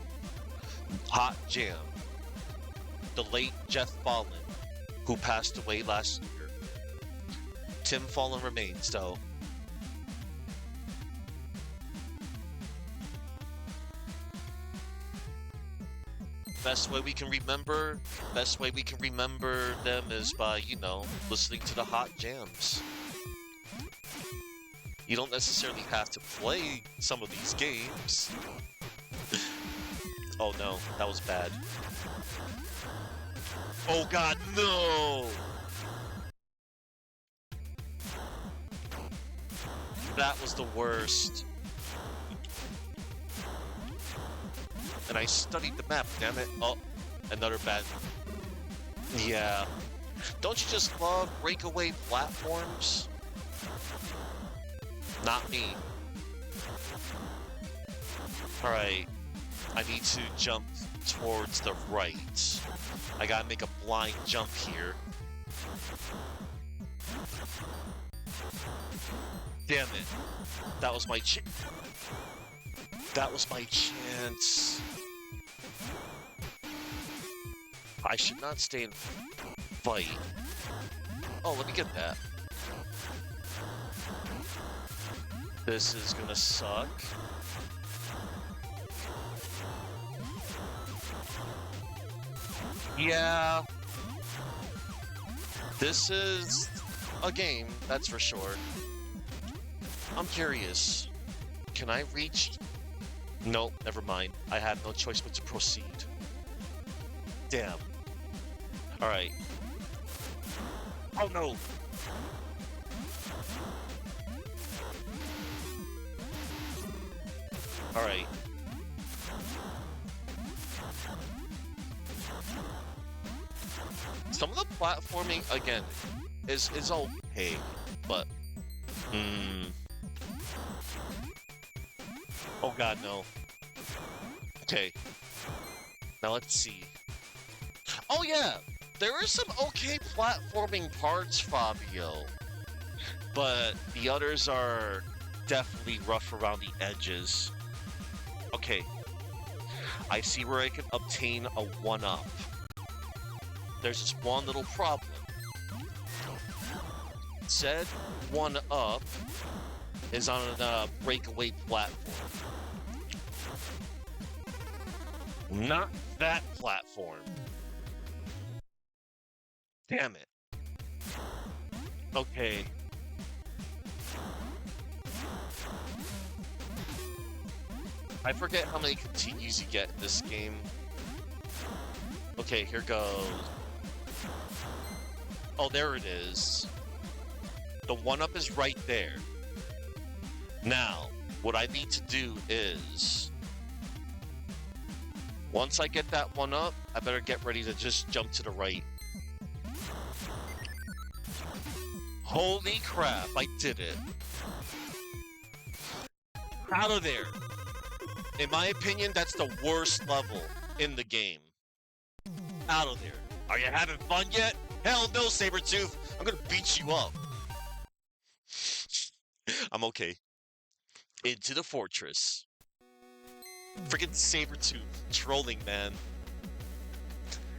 Hot Jam. The late Jeff Fallen, who passed away last year. Tim Fallen remains, though. Best way we can remember them is by, listening to the hot jams. You don't necessarily have to play some of these games. Oh no, that was bad. Oh god, no! That was the worst. And I studied the map, damn it. Oh, another bad. Yeah. Don't you just love breakaway platforms? Not me. Alright. I need to jump towards the right. I gotta make a blind jump here. Damn it. That was my chance. I should not stay and fight. Oh, let me get that. This is gonna suck. Yeah. This is a game, that's for sure. I'm curious. Can I reach? Nope, never mind. I had no choice but to proceed. Damn. Alright. Oh no! Alright. Some of the platforming, again, is okay, but... Oh god, no. Okay. Now let's see. Oh yeah! There are some okay platforming parts, Fabio. But the others are definitely rough around the edges. Okay. I see where I can obtain a 1-up. There's just one little problem. Said 1-up is on a breakaway platform. Not that platform. Damn it. Okay. I forget how many continues you get in this game. Okay, here goes. Oh, there it is. The 1-up is right there. Now, what I need to do is... once I get that 1-up, I better get ready to just jump to the right. Holy crap, I did it. Out of there. In my opinion, that's the worst level in the game. Out of there. Are you having fun yet? Hell no, Sabretooth. I'm gonna beat you up. I'm okay. Into the fortress. Freaking Sabretooth. Trolling, man.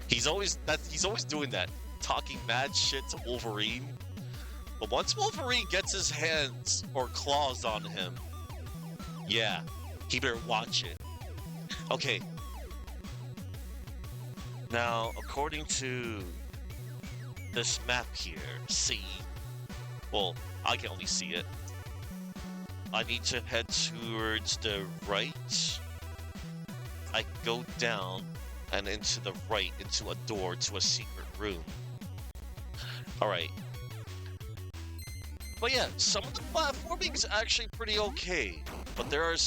He's always doing that. Talking mad shit to Wolverine. But once Wolverine gets his hands or claws on him, yeah, he better watch it. Okay. Now, according to this map here, well, I can only see it. I need to head towards the right. I go down and into the right, into a door to a secret room. Alright. But yeah, some of the platforming is actually pretty okay. But there are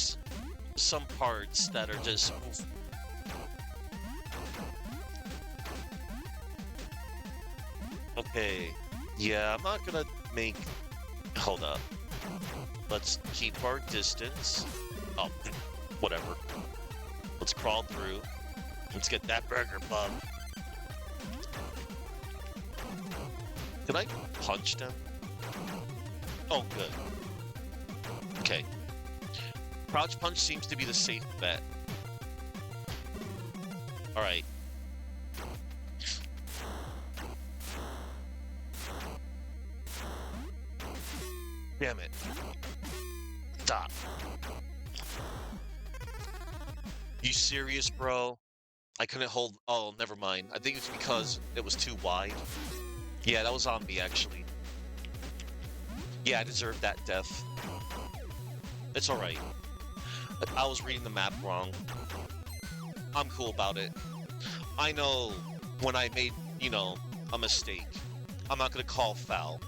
some parts that are just... Okay. Yeah, I'm not gonna make... Hold up. Let's keep our distance. Oh, whatever. Let's crawl through. Let's get that burger bug. Can I punch them? Oh, good. Okay. Crouch punch seems to be the safe bet. Alright. Damn it. Stop. You serious, bro? I couldn't hold... Oh, never mind. I think it's because it was too wide. Yeah, that was on me, actually. Yeah, I deserved that death. It's alright. I was reading the map wrong. I'm cool about it. I know when I made, you know, a mistake. I'm not gonna call foul.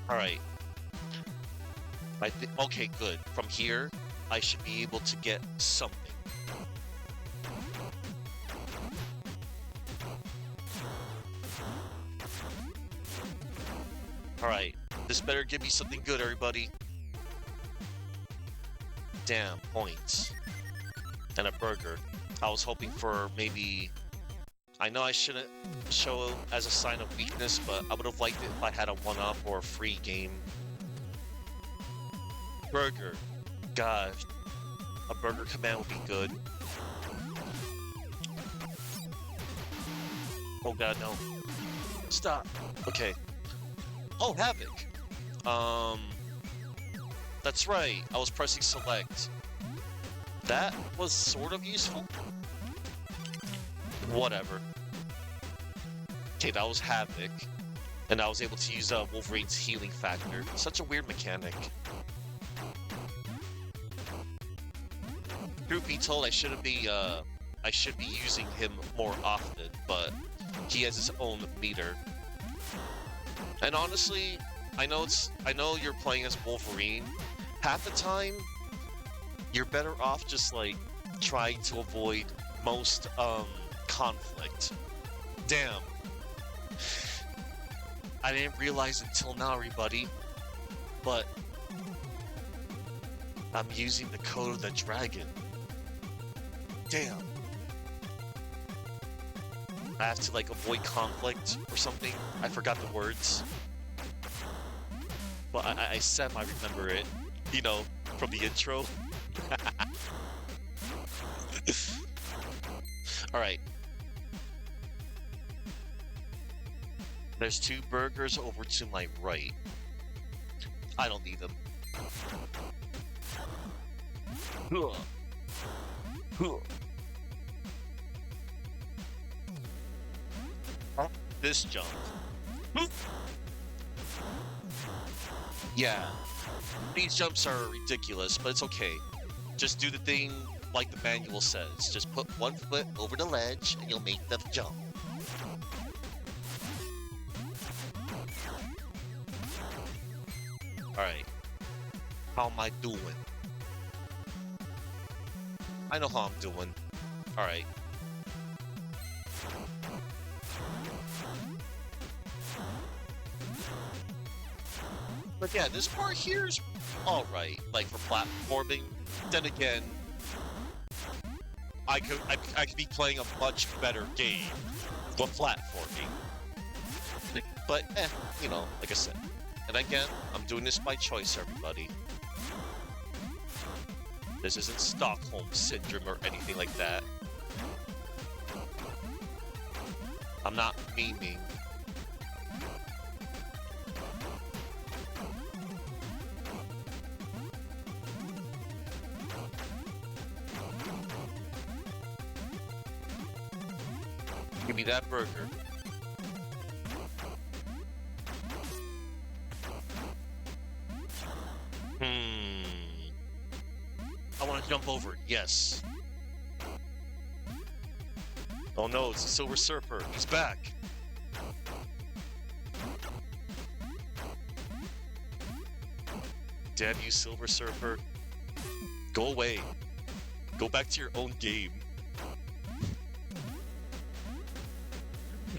Alright. Okay, good. From here, I should be able to get something. Alright. This better give me something good, everybody. Damn, points. And a burger. I was hoping for maybe... I know I shouldn't show it as a sign of weakness, but I would have liked it if I had a 1-up or a free game. Burger. Gosh. A burger command would be good. Oh god, no. Stop. Okay. Oh, Havoc. That's right. I was pressing select. That was sort of useful. Whatever. Okay, that was Havoc. And I was able to use Wolverine's healing factor. Such a weird mechanic. Truth be told, I should be using him more often, but he has his own meter. And honestly, I know you're playing as Wolverine. Half the time, you're better off just like trying to avoid most conflict. Damn. I didn't realize until now, everybody, but I'm using the code of the dragon. Damn. I have to like avoid conflict or something. I forgot the words. But I said I remember it, you know, from the intro. Alright. There's 2 burgers over to my right. I don't need them. This jump. Yeah, these jumps are ridiculous, but it's okay. Just do the thing like the manual says. Just put one foot over the ledge and you'll make the jump. Alright. How am I doing? I know how I'm doing. Alright. But yeah, this part here's alright, like for platforming. Then again, I could be playing a much better game for platforming. But you know, like I said. And again, I'm doing this by choice, everybody. This isn't Stockholm Syndrome or anything like that. I'm not memeing. Give me that burger. I want to jump over. Yes. Oh no, it's the Silver Surfer. He's back. Damn you, Silver Surfer. Go away. Go back to your own game.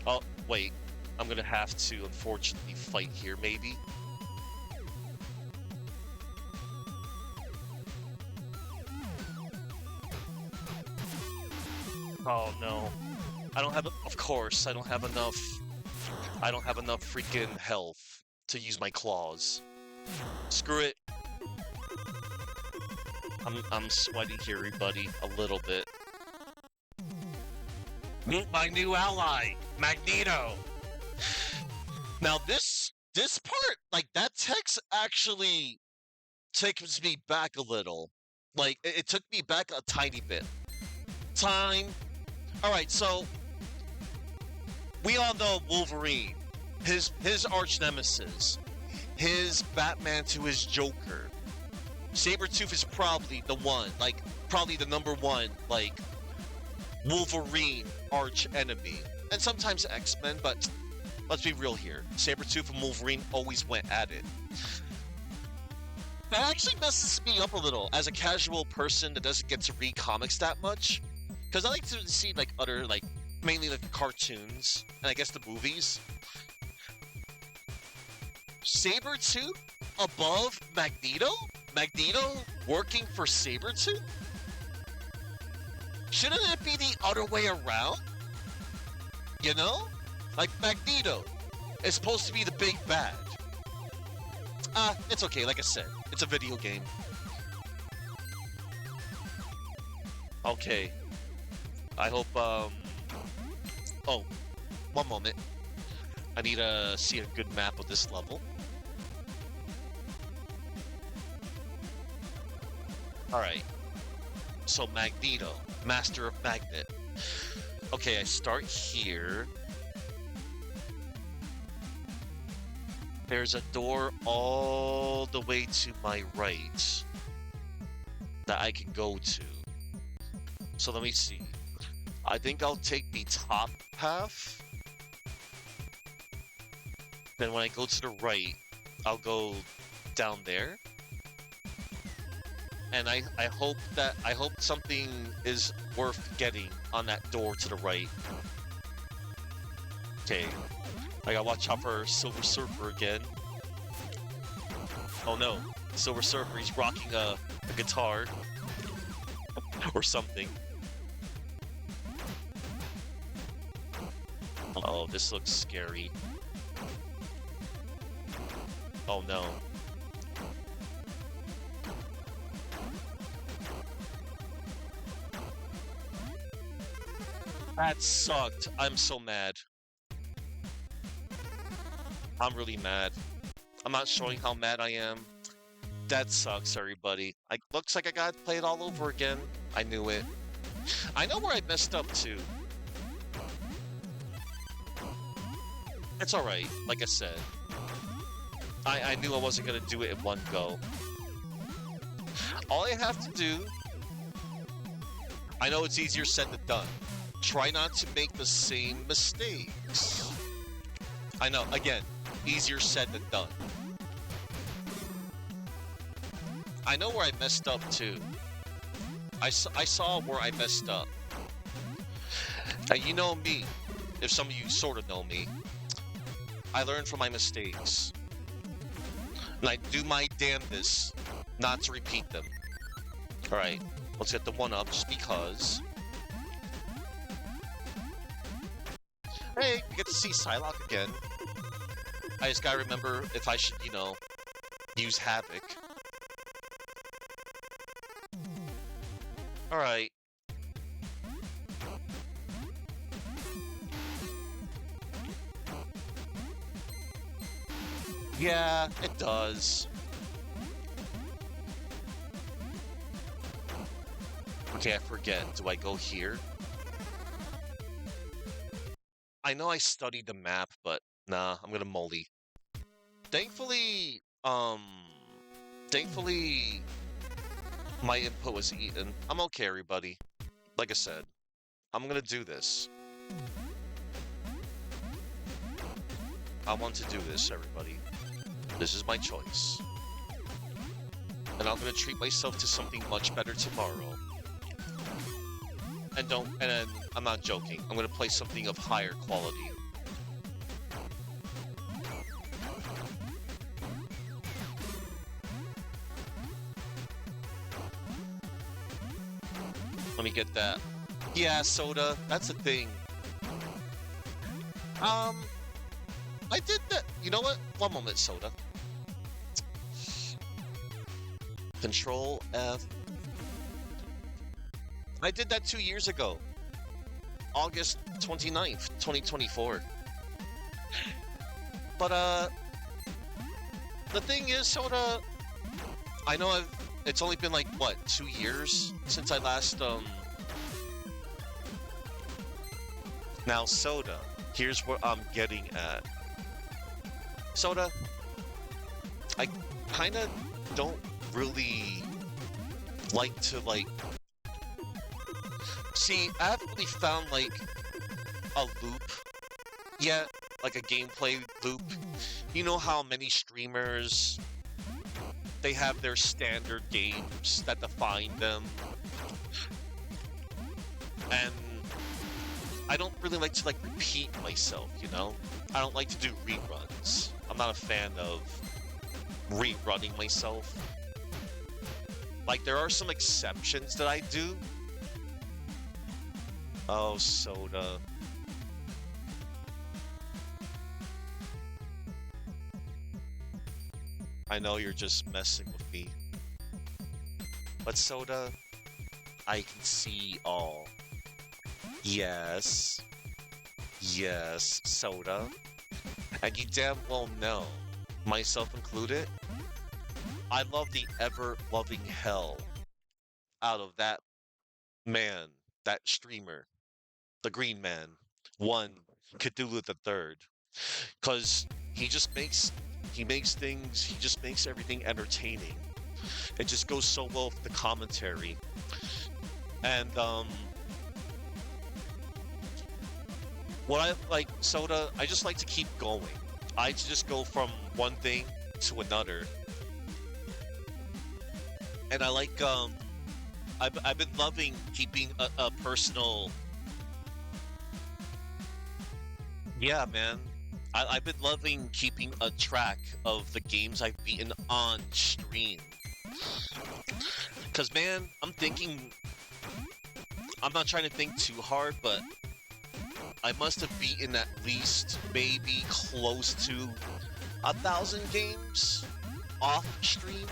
Oh, wait. I'm gonna have to, unfortunately, fight here, maybe? Oh, no. I don't have... Of course, I don't have enough... I don't have enough freaking health to use my claws. Screw it. I'm sweating here, everybody, a little bit. Meet my new ally, Magneto! Now this part, like, that text actually takes me back a little. Like, it took me back a tiny bit. Time. Alright, so we all know Wolverine. His arch nemesis. His Batman to his Joker. Sabretooth is probably the one, like, probably the #1, like, Wolverine arch enemy. And sometimes X-Men, but let's be real here. Sabretooth and Wolverine always went at it. That actually messes me up a little as a casual person that doesn't get to read comics that much. Because I like to see, like, other, like, mainly, like, the cartoons, and I guess the movies. Sabretooth above Magneto? Magneto working for Sabretooth? Shouldn't it be the other way around? You know? Like, Magneto is supposed to be the big bad. It's okay, like I said. It's a video game. Okay. I hope, Oh, one moment. I need to see a good map of this level. Alright. So, Magneto. Master of Magnet. Okay, I start here. There's a door all the way to my right that I can go to. So let me see. I think I'll take the top path. Then when I go to the right, I'll go down there. And I hope something is worth getting on that door to the right. Okay. I gotta watch out for Silver Surfer again. Oh no. Silver Surfer, he's rocking a guitar. Or something. Oh, this looks scary. Oh no. That sucked. I'm so mad. I'm really mad. I'm not showing how mad I am. That sucks, everybody. Looks like I gotta play it all over again. I knew it. I know where I messed up too. It's alright, like I said. I knew I wasn't gonna do it in one go. All I have to do, I know it's easier said than done. Try not to make the same mistakes. I know, again, easier said than done. I know where I messed up too. I saw where I messed up. You know me, if some of you sort of know me, I learn from my mistakes. And I do my damnedest not to repeat them. Alright, let's get the one up just because. Hey, we get to see Psylocke again. I just gotta remember if I should, you know, use Havoc. Alright. Yeah, it does. Okay, I forget. Do I go here? I know I studied the map, but nah, I'm gonna molly. Thankfully, thankfully, my input was eaten. I'm okay, everybody. Like I said, I'm gonna do this. I want to do this, everybody. This is my choice. And I'm gonna treat myself to something much better tomorrow. And I'm not joking. I'm gonna play something of higher quality. Let me get that. Yeah, soda. That's a thing. I did that. You know what? One moment, soda. Control F. I did that 2 years ago. August 29th, 2024. But, the thing is, Soda, I know it's only been like, what, 2 years since I last, Now, Soda, here's what I'm getting at. Soda, I kinda don't really like to, like... See, I haven't really found, like, a loop yet, like a gameplay loop. You know how many streamers, they have their standard games that define them? And I don't really like to, like, repeat myself, you know? I don't like to do reruns. I'm not a fan of rerunning myself. Like, there are some exceptions that I do. Oh, Soda. I know you're just messing with me. But Soda, I can see all. Yes. Yes, Soda. And you damn well know, myself included, I love the ever-loving hell out of that man, that streamer, the Green Man, one Cthulhu the Third, because he just makes everything entertaining. It just goes so well with the commentary, and what I like, Soda, I just like to keep going. I just go from one thing to another, and I like I've been loving keeping a personal. Yeah, man. I've been loving keeping a track of the games I've beaten on stream. Cause man, I'm not trying to think too hard, but I must have beaten at least maybe close to 1,000 games off stream.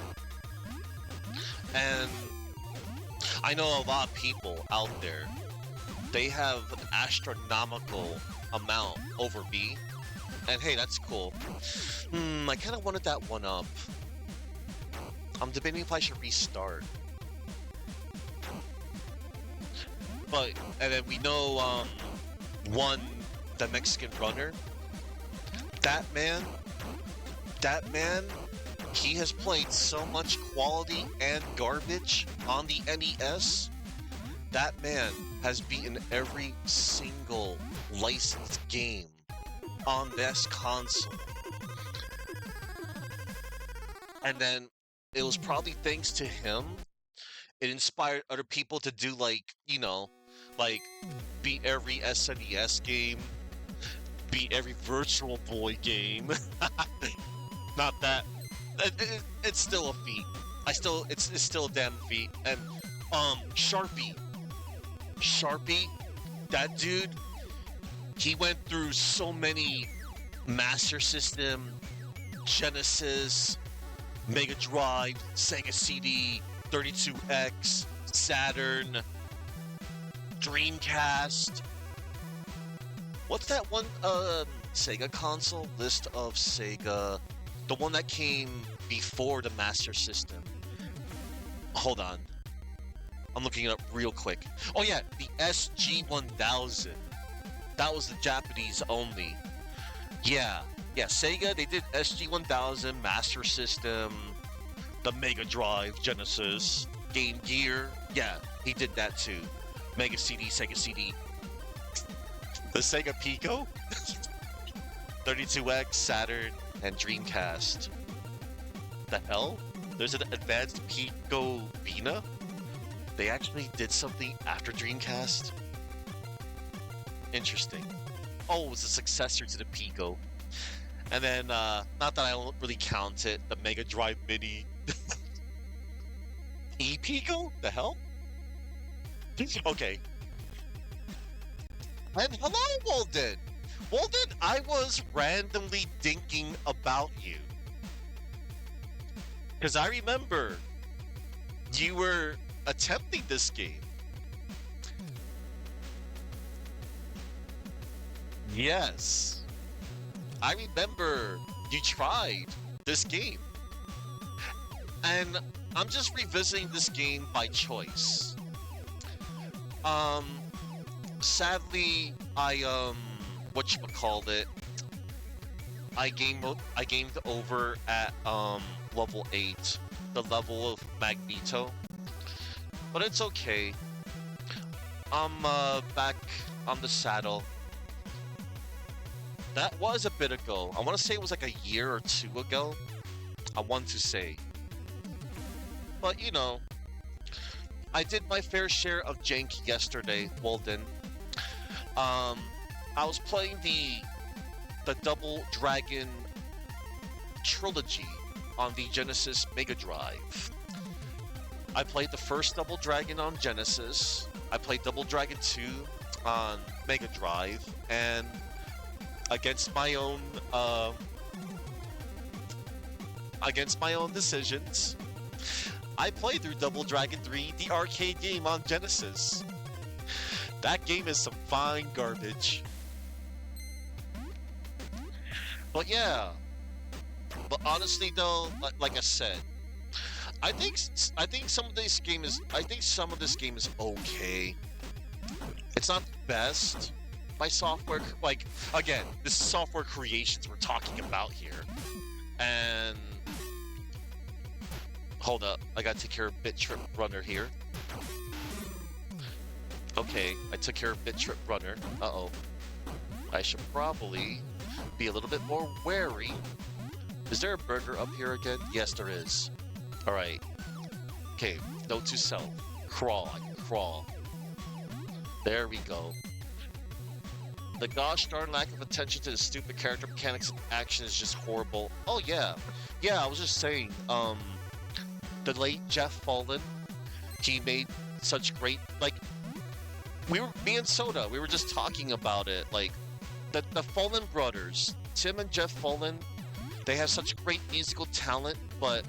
And I know a lot of people out there, they have an astronomical amount over me. And hey, that's cool. I kind of wanted that one up. I'm debating if I should restart. But, and then we know, the Mexican runner. That man, That man, he has played so much quality and garbage on the NES. That man has beaten every single licensed game on this console. And then it was probably thanks to him, it inspired other people to do like beat every SNES game, beat every Virtual Boy game. Not that it's still a feat. It's still a damn feat. And Sharpie, that dude, he went through so many Master System, Genesis, Mega Drive, Sega CD, 32X, Saturn, Dreamcast. What's that one Sega console list of Sega? The one that came before the Master System. Hold on. I'm looking it up real quick. Oh yeah, the SG-1000. That was the Japanese only. Yeah, Sega, they did SG-1000, Master System, the Mega Drive, Genesis, Game Gear. Yeah, he did that too. Mega CD, Sega CD. The Sega Pico? 32X, Saturn, and Dreamcast. The hell? There's an advanced Pico Vina? They actually did something after Dreamcast? Interesting. Oh, it was a successor to the Pico. And then, not that I don't really count it, the Mega Drive Mini. E-Pico? The hell? Okay. And hello, Walden! Walden, I was randomly thinking about you. Because I remember you were attempting this game. Yes. I remember you tried this game. And I'm just revisiting this game by choice. Sadly, whatchamacallit, I gamed over at level 8, the level of Magneto. But it's okay. I'm back on the saddle. That was a bit ago. I want to say it was like a year or two ago. I want to say. But you know, I did my fair share of jank yesterday, Walden. I was playing the Double Dragon trilogy on the Genesis Mega Drive. I played the first Double Dragon on Genesis. I played Double Dragon 2 on Mega Drive, and against my own decisions, I played through Double Dragon 3, the arcade game on Genesis. That game is some fine garbage. But yeah. But honestly though, like I said, I think some of this game is okay. It's not the best by software. Like again, this is software creations we're talking about here. And hold up, I gotta take care of BitTrip Runner here. Okay, I took care of BitTrip Runner. Uh-oh. I should probably be a little bit more wary. Is there a burger up here again? Yes, there is. Alright. Okay, note to self. Crawl, I can crawl. There we go. The gosh darn lack of attention to the stupid character mechanics and action is just horrible. Oh yeah. Yeah, I was just saying, the late Jeff Fallen, he made such great, like, me and Soda, we were just talking about it, like, the Fallen brothers, Tim and Jeff Fallen, they have such great musical talent, but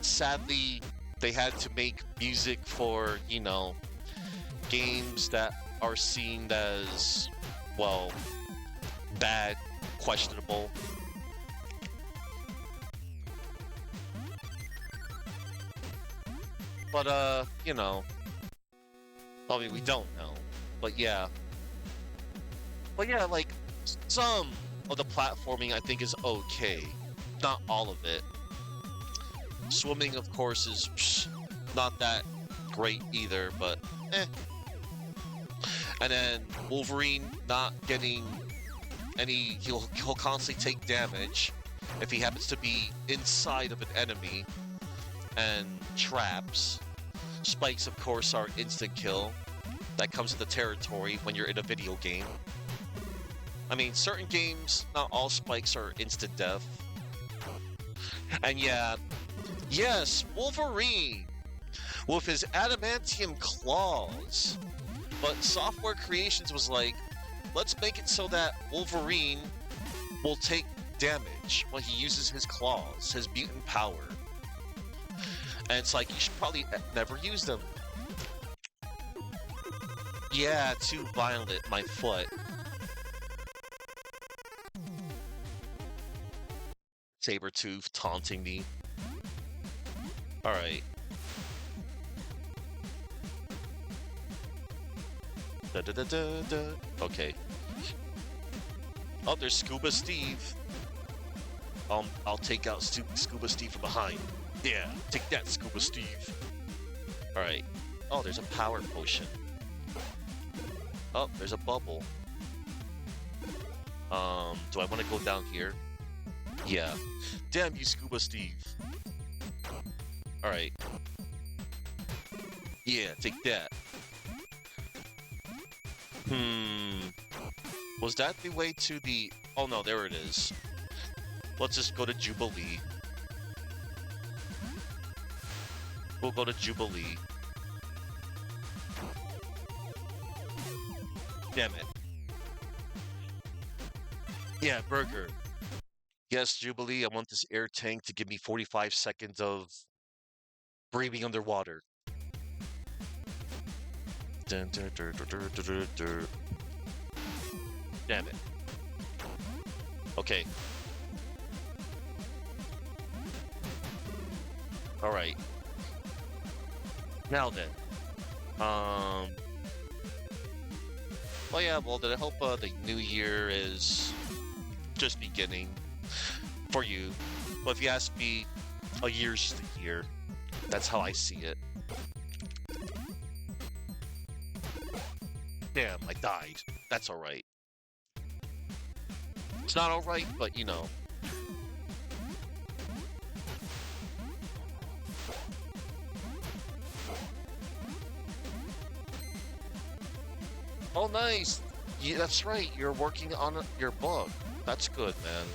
sadly, they had to make music for, you know, games that are seen as, well, bad, questionable. But, you know, I mean, we don't know, but yeah. But yeah, like, some of the platforming I think is okay. not all of it. Swimming, of course, is not that great either, but eh. And then Wolverine not getting any, he'll constantly take damage if he happens to be inside of an enemy, and traps. Spikes, of course, are instant kill. That comes with the territory when you're in a video game. I mean, certain games, not all spikes are instant death. And yeah, yes, Wolverine with his adamantium claws. But Software Creations was like, let's make it so that Wolverine will take damage when he uses his claws, his mutant power. And it's like, you should probably never use them. Yeah, too violent, my foot. Sabretooth taunting me. Alright. Da-da-da-da-da. Okay. Oh, there's Scuba Steve. I'll take out Scuba Steve from behind. Yeah, take that, Scuba Steve. Alright. Oh, there's a power potion. Oh, there's a bubble. Do I want to go down here? Yeah. Damn you, Scuba Steve. Alright. Yeah, take that. Was that the way to the... Oh no, there it is. Let's just go to Jubilee. We'll go to Jubilee. Damn it. Yeah, burger. Yes, Jubilee, I want this air tank to give me 45 seconds of breathing underwater. Dun, dun, dun, dun, dun, dun, dun, dun. Damn it. Okay. Alright. Now then. Well, yeah, well, I hope the new year is just beginning for you. But if you ask me, a year's just a year. That's how I see it. Damn, I died. That's alright. It's not alright, but you know. Oh, nice! Yeah, that's right, you're working on your book. That's good, man.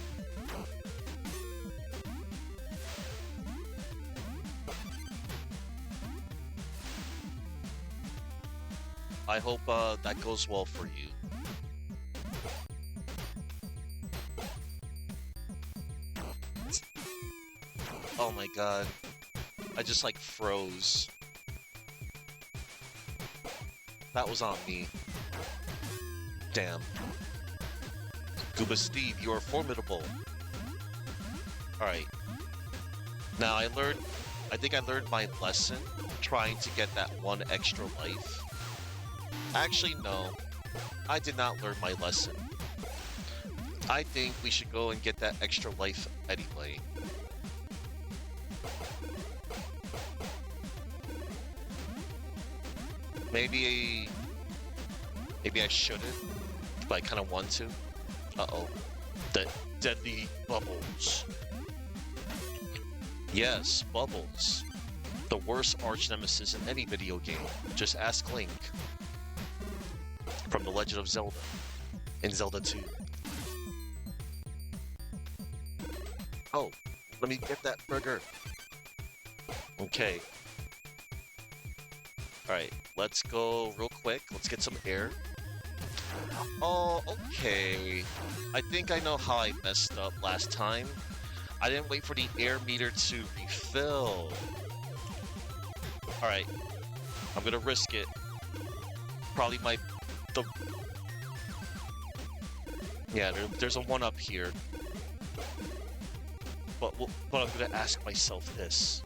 I hope that goes well for you. Oh my god. I just like froze. That was on me. Damn. Gooba Steve, you are formidable. Alright. Now I think I learned my lesson trying to get that one extra life. Actually, no. I did not learn my lesson. I think we should go and get that extra life anyway. Maybe I shouldn't, but I kind of want to. Uh-oh. The deadly bubbles. Yes, bubbles. The worst arch nemesis in any video game. Just ask Link. From The Legend of Zelda. In Zelda 2. Oh, let me get that burger. Okay. Alright, let's go real quick. Let's get some air. Oh, okay. I think I know how I messed up last time. I didn't wait for the air meter to refill. Alright. I'm gonna risk it. Probably Yeah, there's a one up here. But I'm gonna ask myself this.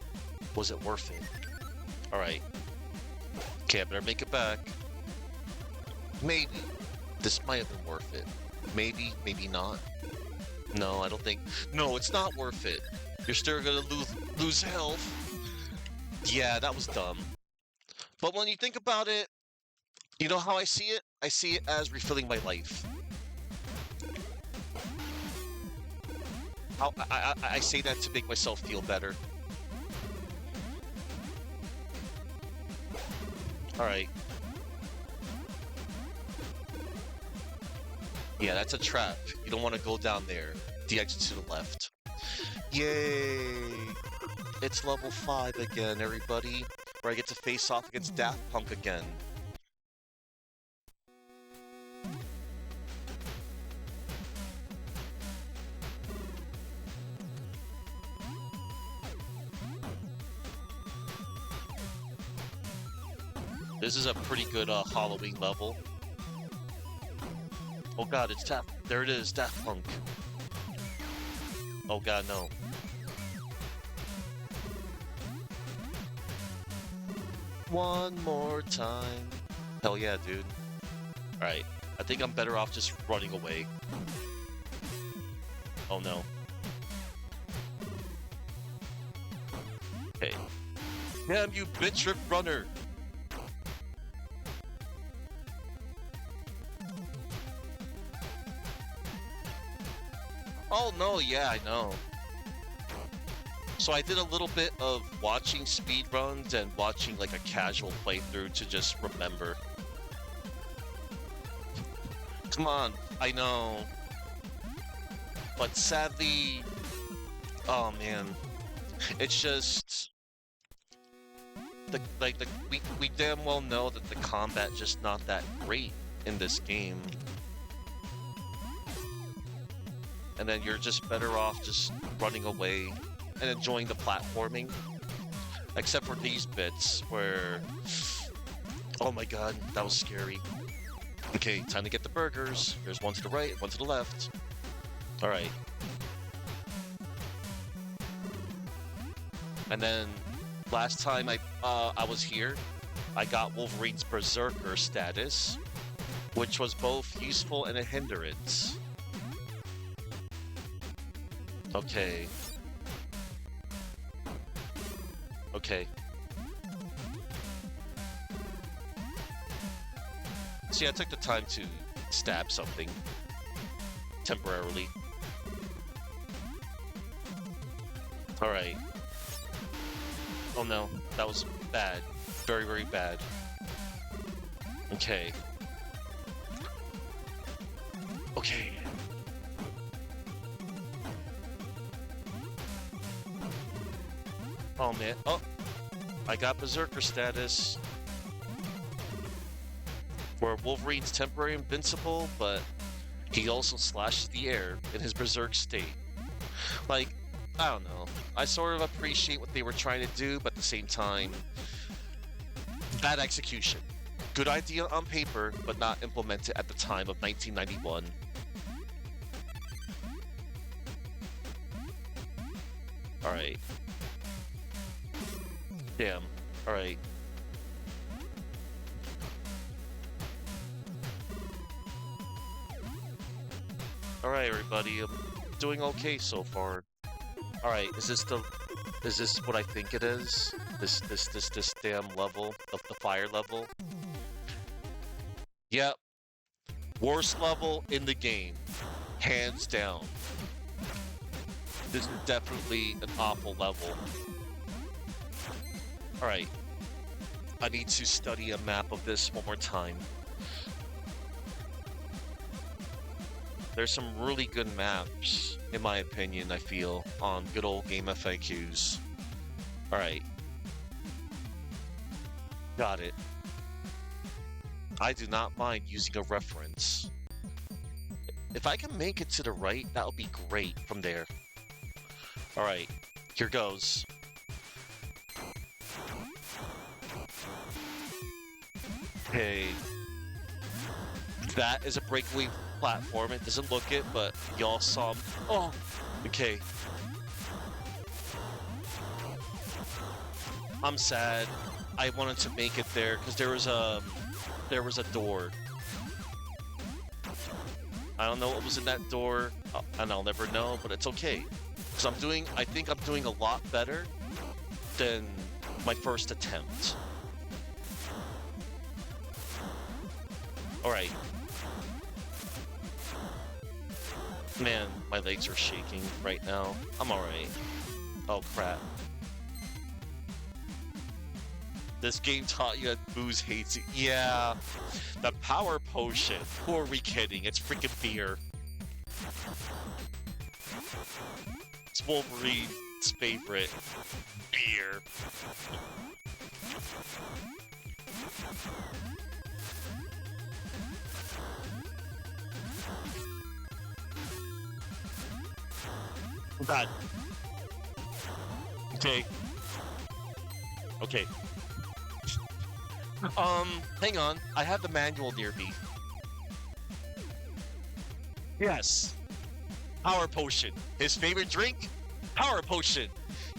Was it worth it? Alright. Okay, I better make it back. Maybe. This might have been worth it. Maybe, maybe not. No, I don't think. No, it's not worth it. You're still gonna lose health. Yeah, that was dumb. But when you think about it, you know how I see it? I see it as refilling my life. How I say that to make myself feel better. All right. Yeah, that's a trap. You don't want to go down there. The exit to the left. Yay! It's level 5 again, everybody. Where I get to face off against Daft Punk again. This is a pretty good Halloween level. Oh god, it's there it is, Daft Punk. Oh god, no. One more time. Hell yeah, dude. Alright, I think I'm better off just running away. Oh no. Okay. Damn you, bitch rip runner! Oh no, yeah, I know. So I did a little bit of watching speedruns and watching like a casual playthrough to just remember. Come on, I know. But sadly, oh man, it's just we damn well know that the combat just not that great in this game. And then you're just better off just running away and enjoying the platforming. Except for these bits where... Oh my god, that was scary. Okay, time to get the burgers. There's one to the right, one to the left. Alright. And then, last time I was here, I got Wolverine's Berserker status, which was both useful and a hindrance. Okay. Okay. See, I took the time to stab something temporarily. Alright. Oh no, that was bad. Very, very bad. Okay. Okay. Oh man, oh! I got Berserker status. Where Wolverine's temporary invincible, but he also slashes the air in his Berserk state. Like, I don't know. I sort of appreciate what they were trying to do, but at the same time, bad execution. Good idea on paper, but not implemented at the time of 1991. Alright. Damn. Alright. Alright, everybody. I'm doing okay so far. Alright, is this what I think it is? This damn level of the fire level? Yep. Worst level in the game. Hands down. This is definitely an awful level. Alright. I need to study a map of this one more time. There's some really good maps, in my opinion, I feel, on good old game FAQs. Alright. Got it. I do not mind using a reference. If I can make it to the right, that would be great from there. Alright, here goes. Okay. That is a breakaway platform. It doesn't look it, but y'all saw... Oh! Okay. I'm sad. I wanted to make it there, because there was a door. I don't know what was in that door, and I'll never know, but it's okay. Because I think I'm doing a lot better than my first attempt. Alright. Man, my legs are shaking right now. I'm alright. Oh crap. This game taught you that booze hates you. Yeah. The power potion. Who are we kidding? It's freaking beer. It's Wolverine's favorite. Beer. Oh god. Okay. Okay. Hang on. I have the manual near me. Yes. Power potion. His favorite drink? Power potion.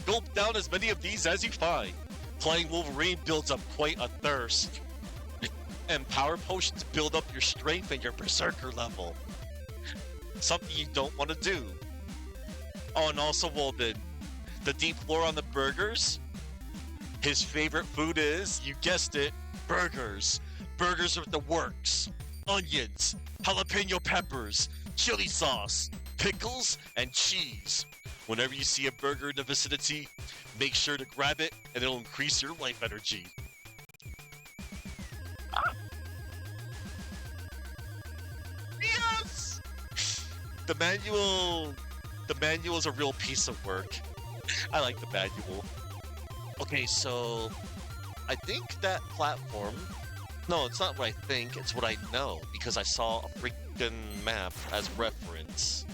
Gulp down as many of these as you find. Playing Wolverine builds up quite a thirst. And power potions build up your strength and your berserker level. Something you don't want to do. Oh, and also, well then, the deep lore on the burgers? His favorite food is, you guessed it, burgers. Burgers with the works. Onions, jalapeno peppers, chili sauce, pickles, and cheese. Whenever you see a burger in the vicinity, make sure to grab it and it'll increase your life energy. Ah. Yes! The manual is a real piece of work. I like the manual. Okay, so I think that platform... No, it's not what I think, it's what I know, because I saw a freaking map as reference.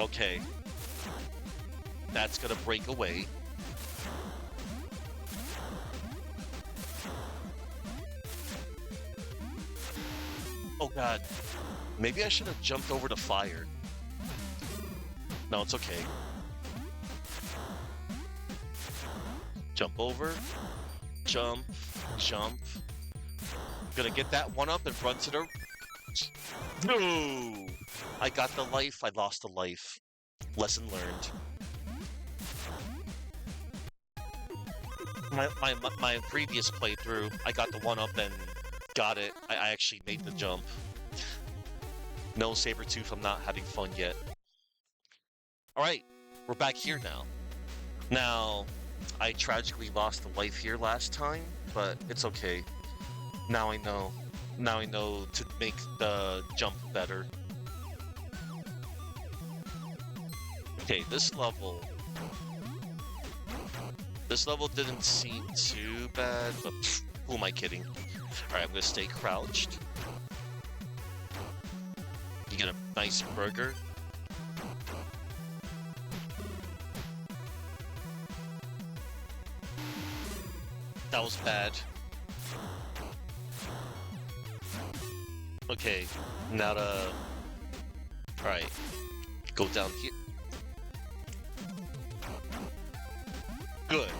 Okay. That's gonna break away. Oh god. Maybe I should have jumped over the fire. No, it's okay. Jump over. Jump. Jump. Gonna get that one up and run to the... No! I got the life, I lost a life. Lesson learned. My previous playthrough, I got the one up and got it. I actually made the jump. No, Sabretooth, I'm not having fun yet. Alright, we're back here now. Now, I tragically lost a life here last time, but it's okay. Now I know. Now I know to make the jump better. Okay, this level didn't seem too bad, but pff, who am I kidding? Alright, I'm gonna stay crouched. You get a nice burger. That was bad. Okay, now to... Alright, go down here. Good.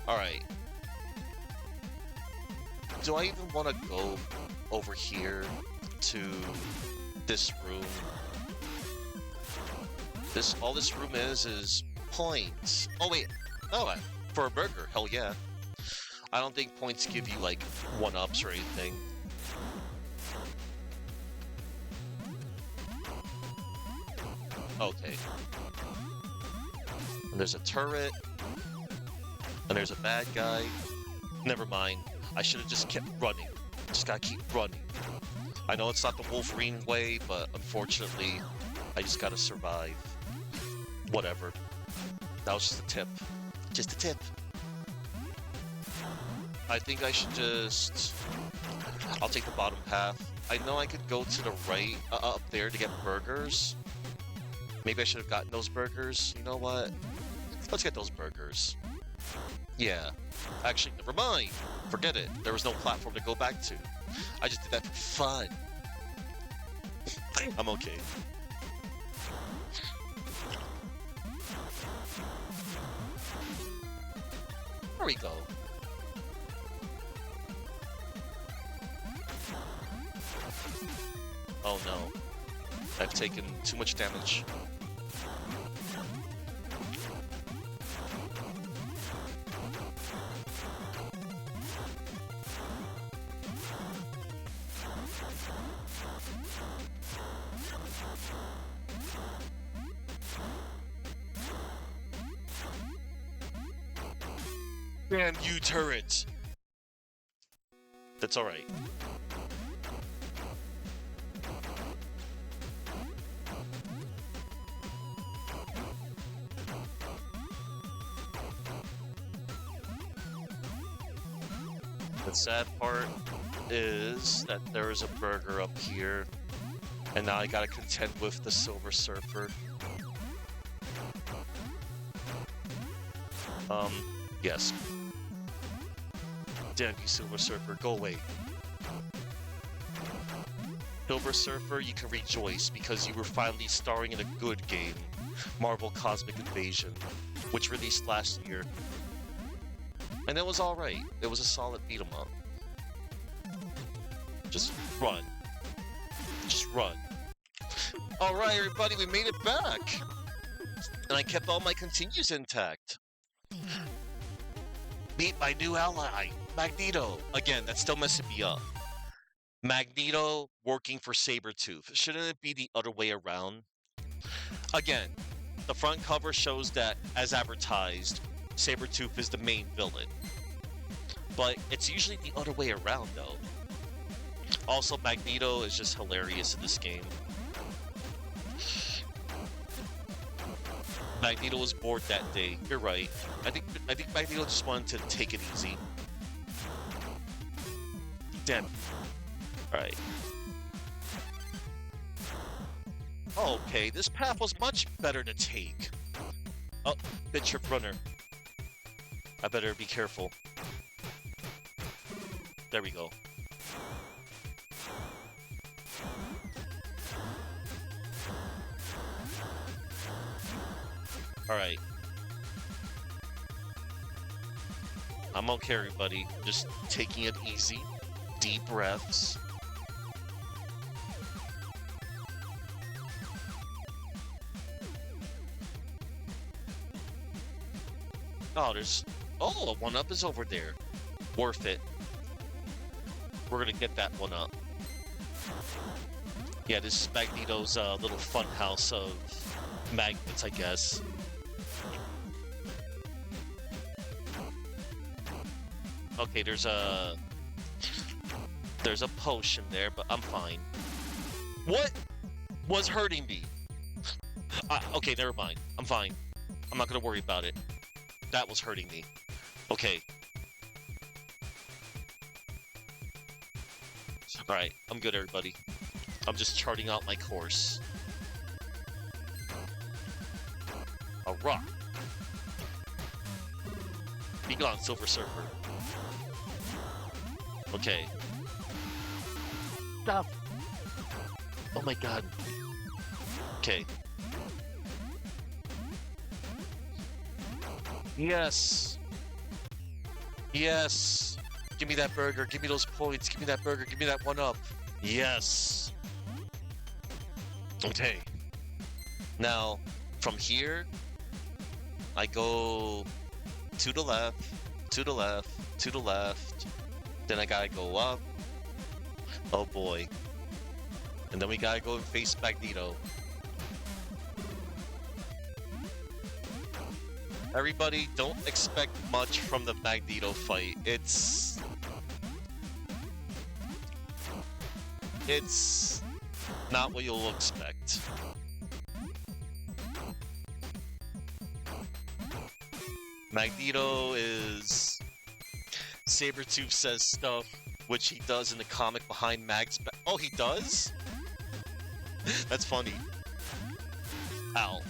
Alright. Do I even want to go over here to this room? All this room is points. Oh wait, no, for a burger, hell yeah. I don't think points give you like 1-ups or anything. Okay. And there's a turret. And there's a bad guy. Never mind. I should have just kept running. Just gotta keep running. I know it's not the Wolverine way, but unfortunately, I just gotta survive. Whatever. That was just a tip. Just a tip. I think I should just... I'll take the bottom path. I know I could go to the right, up there to get burgers. Maybe I should have gotten those burgers. You know what? Let's get those burgers. Yeah. Actually, never mind. Forget it. There was no platform to go back to. I just did that for fun. I'm okay. There we go. Oh no. I've taken too much damage. Damn you, turret! That's alright. The sad part is that there is a burger up here, and now I gotta contend with the Silver Surfer. Yes. Damn you, Silver Surfer, go away. Silver Surfer, you can rejoice because you were finally starring in a good game, Marvel Cosmic Invasion, which released last year. And it was alright. It was a solid beat 'em up. Just run. Just run. Alright, everybody, we made it back! And I kept all my continues intact. Meet my new ally, Magneto. Again, that's still messing me up. Magneto working for Sabretooth. Shouldn't it be the other way around? Again, the front cover shows that, as advertised, Sabretooth is the main villain. But it's usually the other way around, though. Also, Magneto is just hilarious in this game. Magneto was bored that day. You're right. I think Magneto just wanted to take it easy. Damn. Alright. Okay, this path was much better to take. Oh, bit trip runner. I better be careful. There we go. Alright. I'm okay, everybody. Just taking it easy. Deep breaths. Oh, there's... Oh, a 1-up is over there. Worth it. We're gonna get that 1-up. Yeah, this is Magneto's little fun house of magnets, I guess. Okay, there's a potion there, but I'm fine. What was hurting me? Okay, never mind. I'm fine. I'm not gonna worry about it. That was hurting me. Okay. Alright, I'm good, everybody. I'm just charting out my course. A rock. Be gone, Silver Surfer. Okay. Stop! Oh my god. Okay. Yes! Yes! Give me that burger, give me those points, give me that burger, give me that 1-up. Yes! Okay. Now, from here, I go to the left, to the left, to the left. Then I gotta go up. Oh boy. And then we gotta go and face Magneto. Everybody, don't expect much from the Magneto fight. It's not what you'll expect. Magneto is... Sabretooth says stuff, which he does in the comic behind Mag's back. Oh, he does? That's funny. Ow.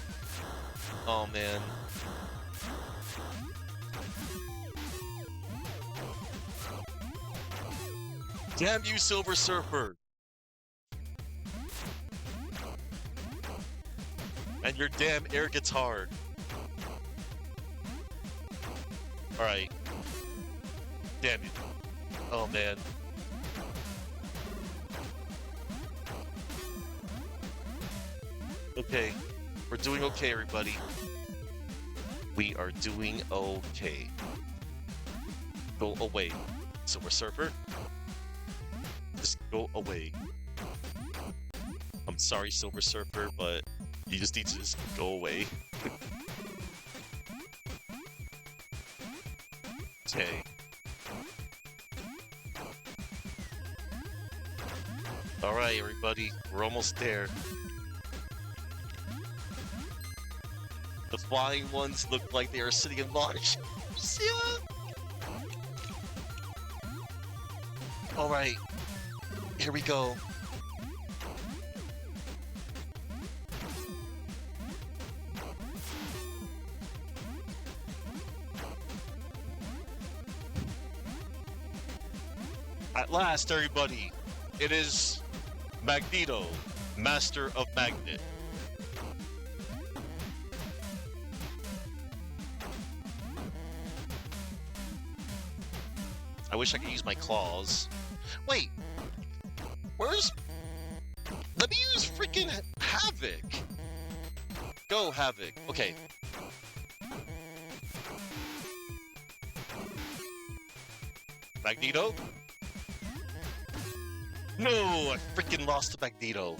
Oh, man. Damn you, Silver Surfer! And your damn air guitar. Alright. Damn it. Oh, man. Okay. We're doing okay, everybody. We are doing okay. Go away, Silver Surfer. Just go away. I'm sorry, Silver Surfer, but you just need to just go away. Okay. Alright, everybody. We're almost there. The flying ones look like they are sitting in Mars. Yeah. Alright. Here we go. At last, everybody. It is Magneto, Master of Magnet. I wish I could use my claws. Wait, where's... Let me use freaking Havoc. Go, Havoc. Okay. Magneto? No, I freaking lost to Magneto.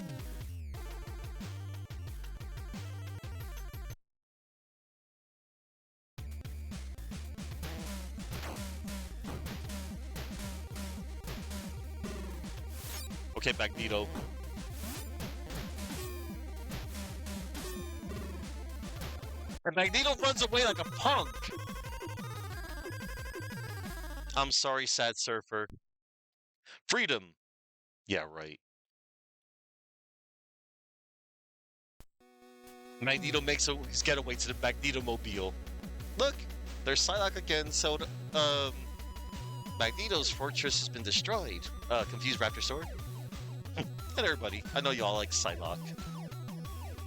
Okay, Magneto. And Magneto runs away like a punk. I'm sorry, Sad Surfer. Freedom. Yeah, right. Magneto makes his getaway to the Magneto-mobile. Look, there's Psylocke again, so Magneto's fortress has been destroyed. Confused Raptor Sword. And everybody, I know y'all like Psylocke.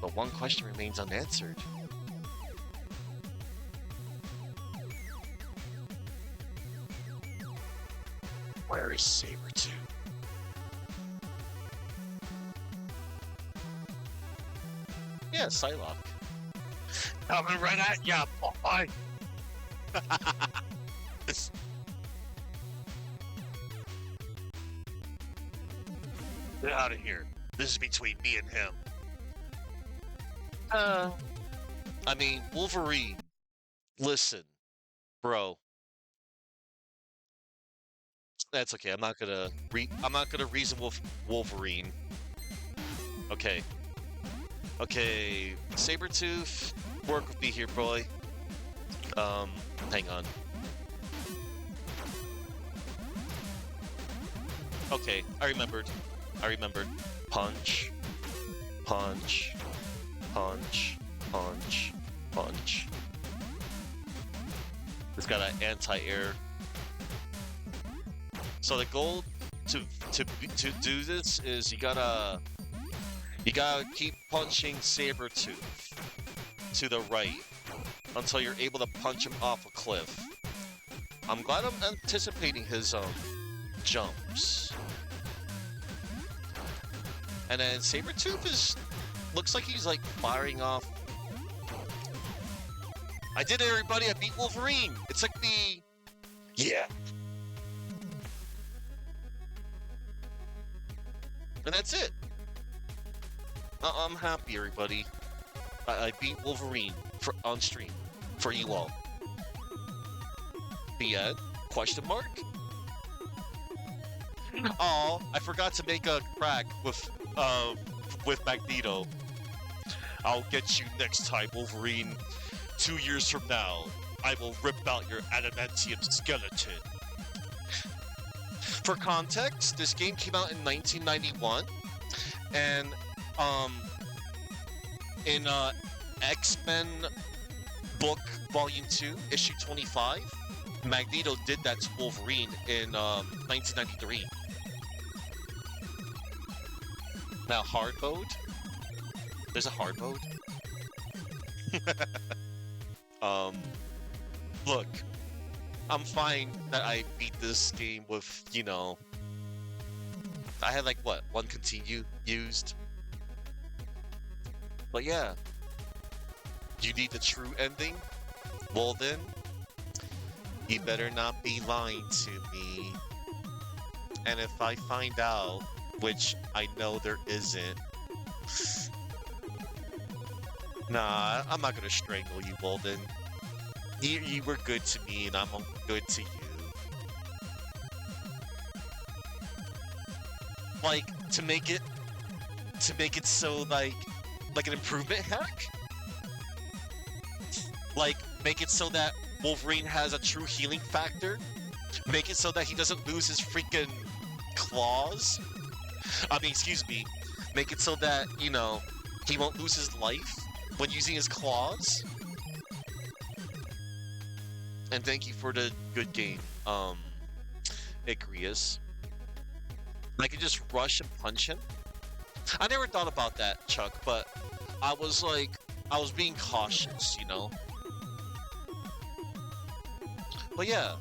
But one question remains unanswered. Where is Sabretooth? Yeah, Psylocke. Coming right at ya, boy! Get out of here. This is between me and him. I mean, Wolverine. Listen, bro. That's okay. I'm not gonna reason with Wolverine. Okay. Okay, Sabretooth, work with me here, boy. Hang on. Okay, I remembered. Punch, punch, punch, punch, punch. It's got an anti-air. So the goal to do this is you gotta keep punching Sabretooth to the right until you're able to punch him off a cliff. I'm glad I'm anticipating his jumps. And then Sabretooth looks like he's like firing off. I did it, everybody. I beat Wolverine. It's like yeah. And that's it. I'm happy, everybody. I beat Wolverine on stream for you all. The end? Question mark? Oh, I forgot to make a crack with Magneto. I'll get you next time, Wolverine. 2 years from now, I will rip out your adamantium skeleton. For context, this game came out in 1991, and in X-Men book Volume 2, Issue 25, Magneto did that to Wolverine in 1993. Now, hard mode? There's a hard mode? Look, I'm fine that I beat this game with, you know... I had like, what, one continue used? But yeah, you need the true ending? Well then, you better not be lying to me. And if I find out, which I know there isn't, nah, I'm not gonna strangle you, Walden. You were good to me, and I'm good to you. Like to make it so like an improvement hack. Like make it so that Wolverine has a true healing factor. Make it so that he doesn't lose his freaking claws. I mean, excuse me. Make it so that he won't lose his life when using his claws. And thank you for the good game, Icarus. I could just rush and punch him. I never thought about that, Chuck, but I was like, I was being cautious. But yeah,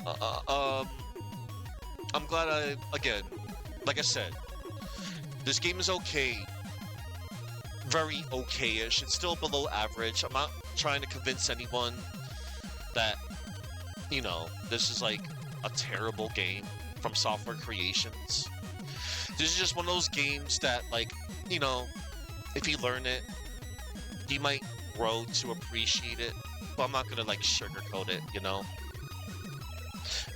uh, uh, um, I'm glad again, like I said, this game is okay, very okay-ish. It's still below average. I'm not trying to convince anyone that, this is like a terrible game from Software Creations. This is just one of those games that, like, you know, if you learn it, you might grow to appreciate it. But I'm not gonna like sugarcoat it.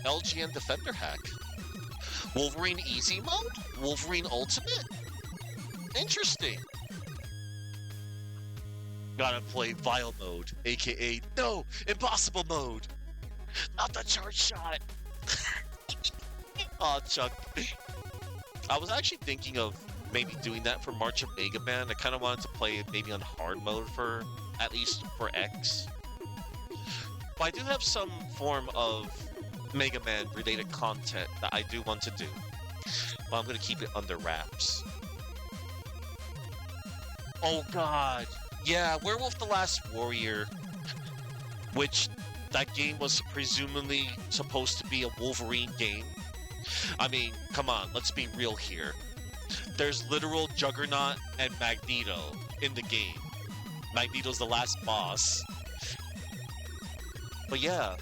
LGN Defender hack. Wolverine Easy mode? Wolverine Ultimate? Interesting. Gotta play Vile mode, aka no, impossible mode. Not the charge shot. Aw, Chuck. I was actually thinking of maybe doing that for March of Mega Man. I kind of wanted to play it maybe on hard mode for at least for X. But I do have some form of Mega Man related content that I do want to do. But I'm gonna keep it under wraps. Oh God. Yeah, Werewolf the Last Warrior, which that game was presumably supposed to be a Wolverine game. I mean, come on, let's be real here. There's literal Juggernaut and Magneto in the game. Magneto's the last boss. But yeah.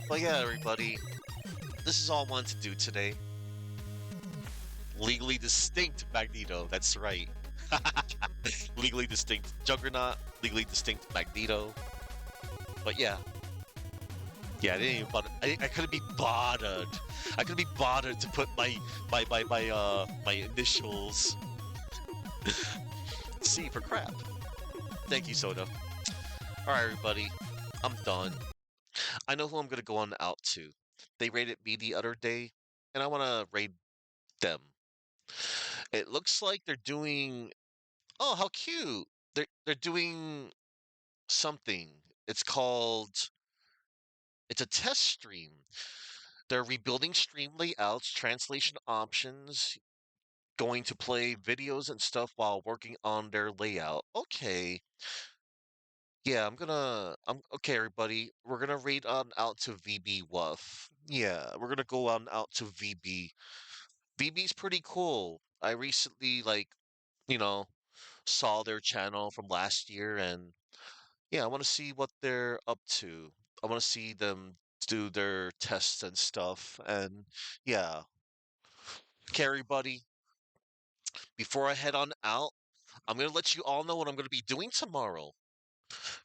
But yeah, everybody, this is all I wanted to do today. Legally distinct Magneto, that's right. Legally distinct Juggernaut, legally distinct Magneto. But yeah. Yeah, I didn't even bother. I couldn't be bothered. I couldn't be bothered to put my initials. C for crap. Thank you, Soda. Alright, everybody. I'm done. I know who I'm gonna go on out to. They rated me the other day, and I wanna rate them. It looks like they're doing oh, how cute. They're doing something. It's called it's a test stream. They're rebuilding stream layouts, translation options, going to play videos and stuff while working on their layout. Okay. Yeah, I'm okay, everybody. We're gonna read on out to VB Wuff. Yeah, we're gonna go on out to VB. VB's pretty cool. I recently you know, saw their channel from last year, and yeah, I want to see what they're up to. I want to see them do their tests and stuff. And yeah, okay, everybody, before I head on out, I'm going to let you all know what I'm going to be doing tomorrow.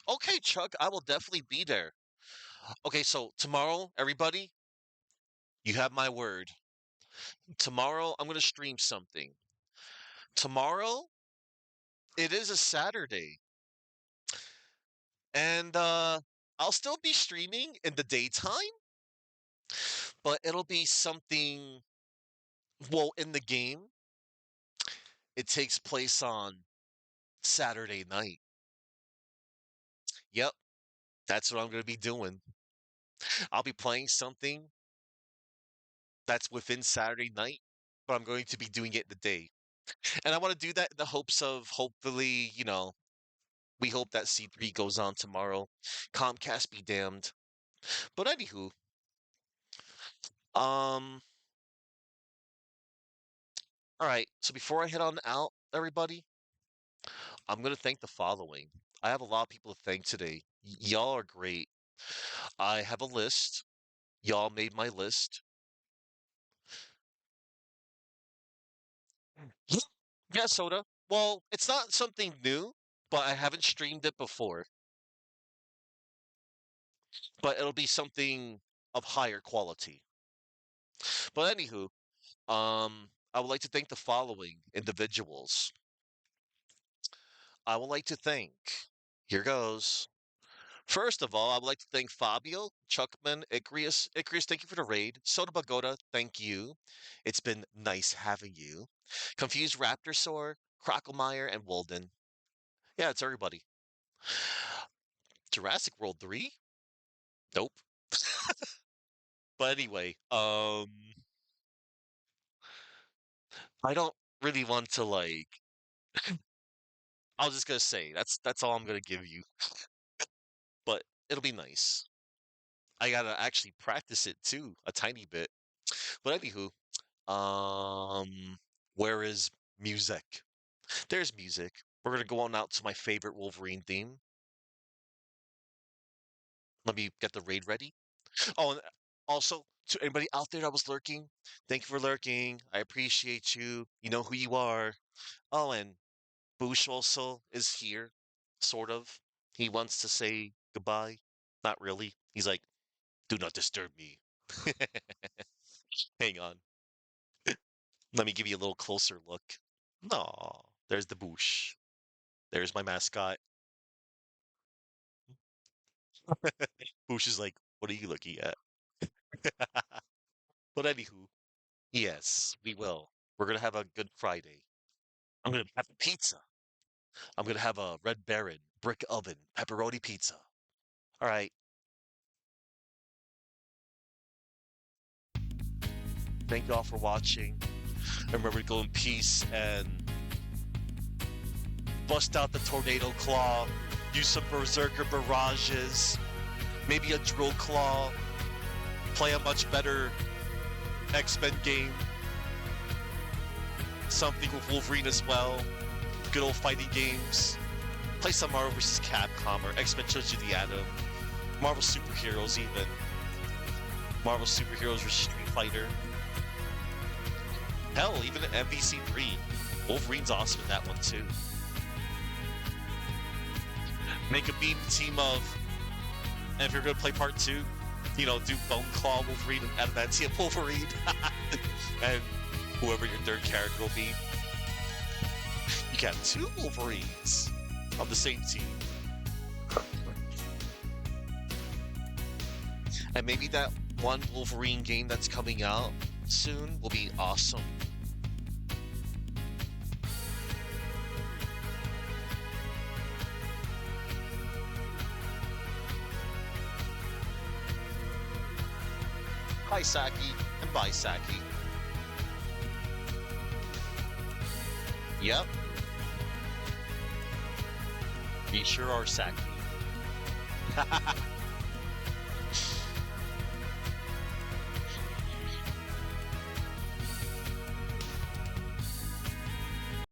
Okay, Chuck, I will definitely be there. Okay, so tomorrow, everybody, you have my word. Tomorrow, I'm going to stream something. Tomorrow, it is a Saturday. And I'll still be streaming in the daytime, but it'll be something, well, in the game, it takes place on Saturday night. Yep, that's what I'm going to be doing. I'll be playing something that's within Saturday night, but I'm going to be doing it in the day. And I want to do that in the hopes of hopefully, we hope that C3 goes on tomorrow. Comcast be damned. But anywho, um, All right, so before I head on out, everybody, I'm going to thank the following. I have a lot of people to thank today. Y'all are great. I have a list. Y'all made my list. Yeah, yeah, soda. Well, it's not something new, but I haven't streamed it before. But it'll be something of higher quality. But anywho, I would like to thank the following individuals. I would like to thank. Here goes. First of all, I would like to thank Fabio, Chuckman, Icrius. Icrius, thank you for the raid. Soda Bagoda, thank you. It's been nice having you. Confused Raptorsaur, Crocklemeyer, and Walden. Yeah, it's everybody. Jurassic World 3? Nope. But anyway, I don't really want to like I was just gonna say that's all I'm gonna give you. But it'll be nice. I gotta actually practice it too, a tiny bit. But anywho, um where is music? There's music. We're gonna go on out to my favorite Wolverine theme. Let me get the raid ready. Oh, and also to anybody out there that was lurking, thank you for lurking. I appreciate you. You know who you are. Oh, and Boosh also is here, sort of. He wants to say goodbye. Not really. He's like, do not disturb me. Hang on. Let me give you a little closer look. Aw, there's the Boosh. There's my mascot. Boosh is like, what are you looking at? But anywho, yes, we will. We're gonna have a good Friday. I'm gonna have a pizza. I'm gonna have a Red Baron brick oven pepperoni pizza. All right. Thank you all for watching. Remember to go in peace and bust out the tornado claw. Use some berserker barrages. Maybe a drill claw. Play a much better X-Men game. Something with Wolverine as well. Good old fighting games. Play some Marvel vs. Capcom or X-Men Children of the Atom. Marvel superheroes even. Marvel superheroes vs. Street Fighter. Hell, even an MVC3. Wolverine's awesome in that one too. Make a beam team of, and if you're gonna play part 2, you know, do Bone Claw Wolverine and Adamantium Wolverine. And whoever your third character will be. You got 2 Wolverines on the same team. And maybe that one Wolverine game that's coming out soon will be awesome. Hi Saki and bye Saki. Yep. You sure are Saki.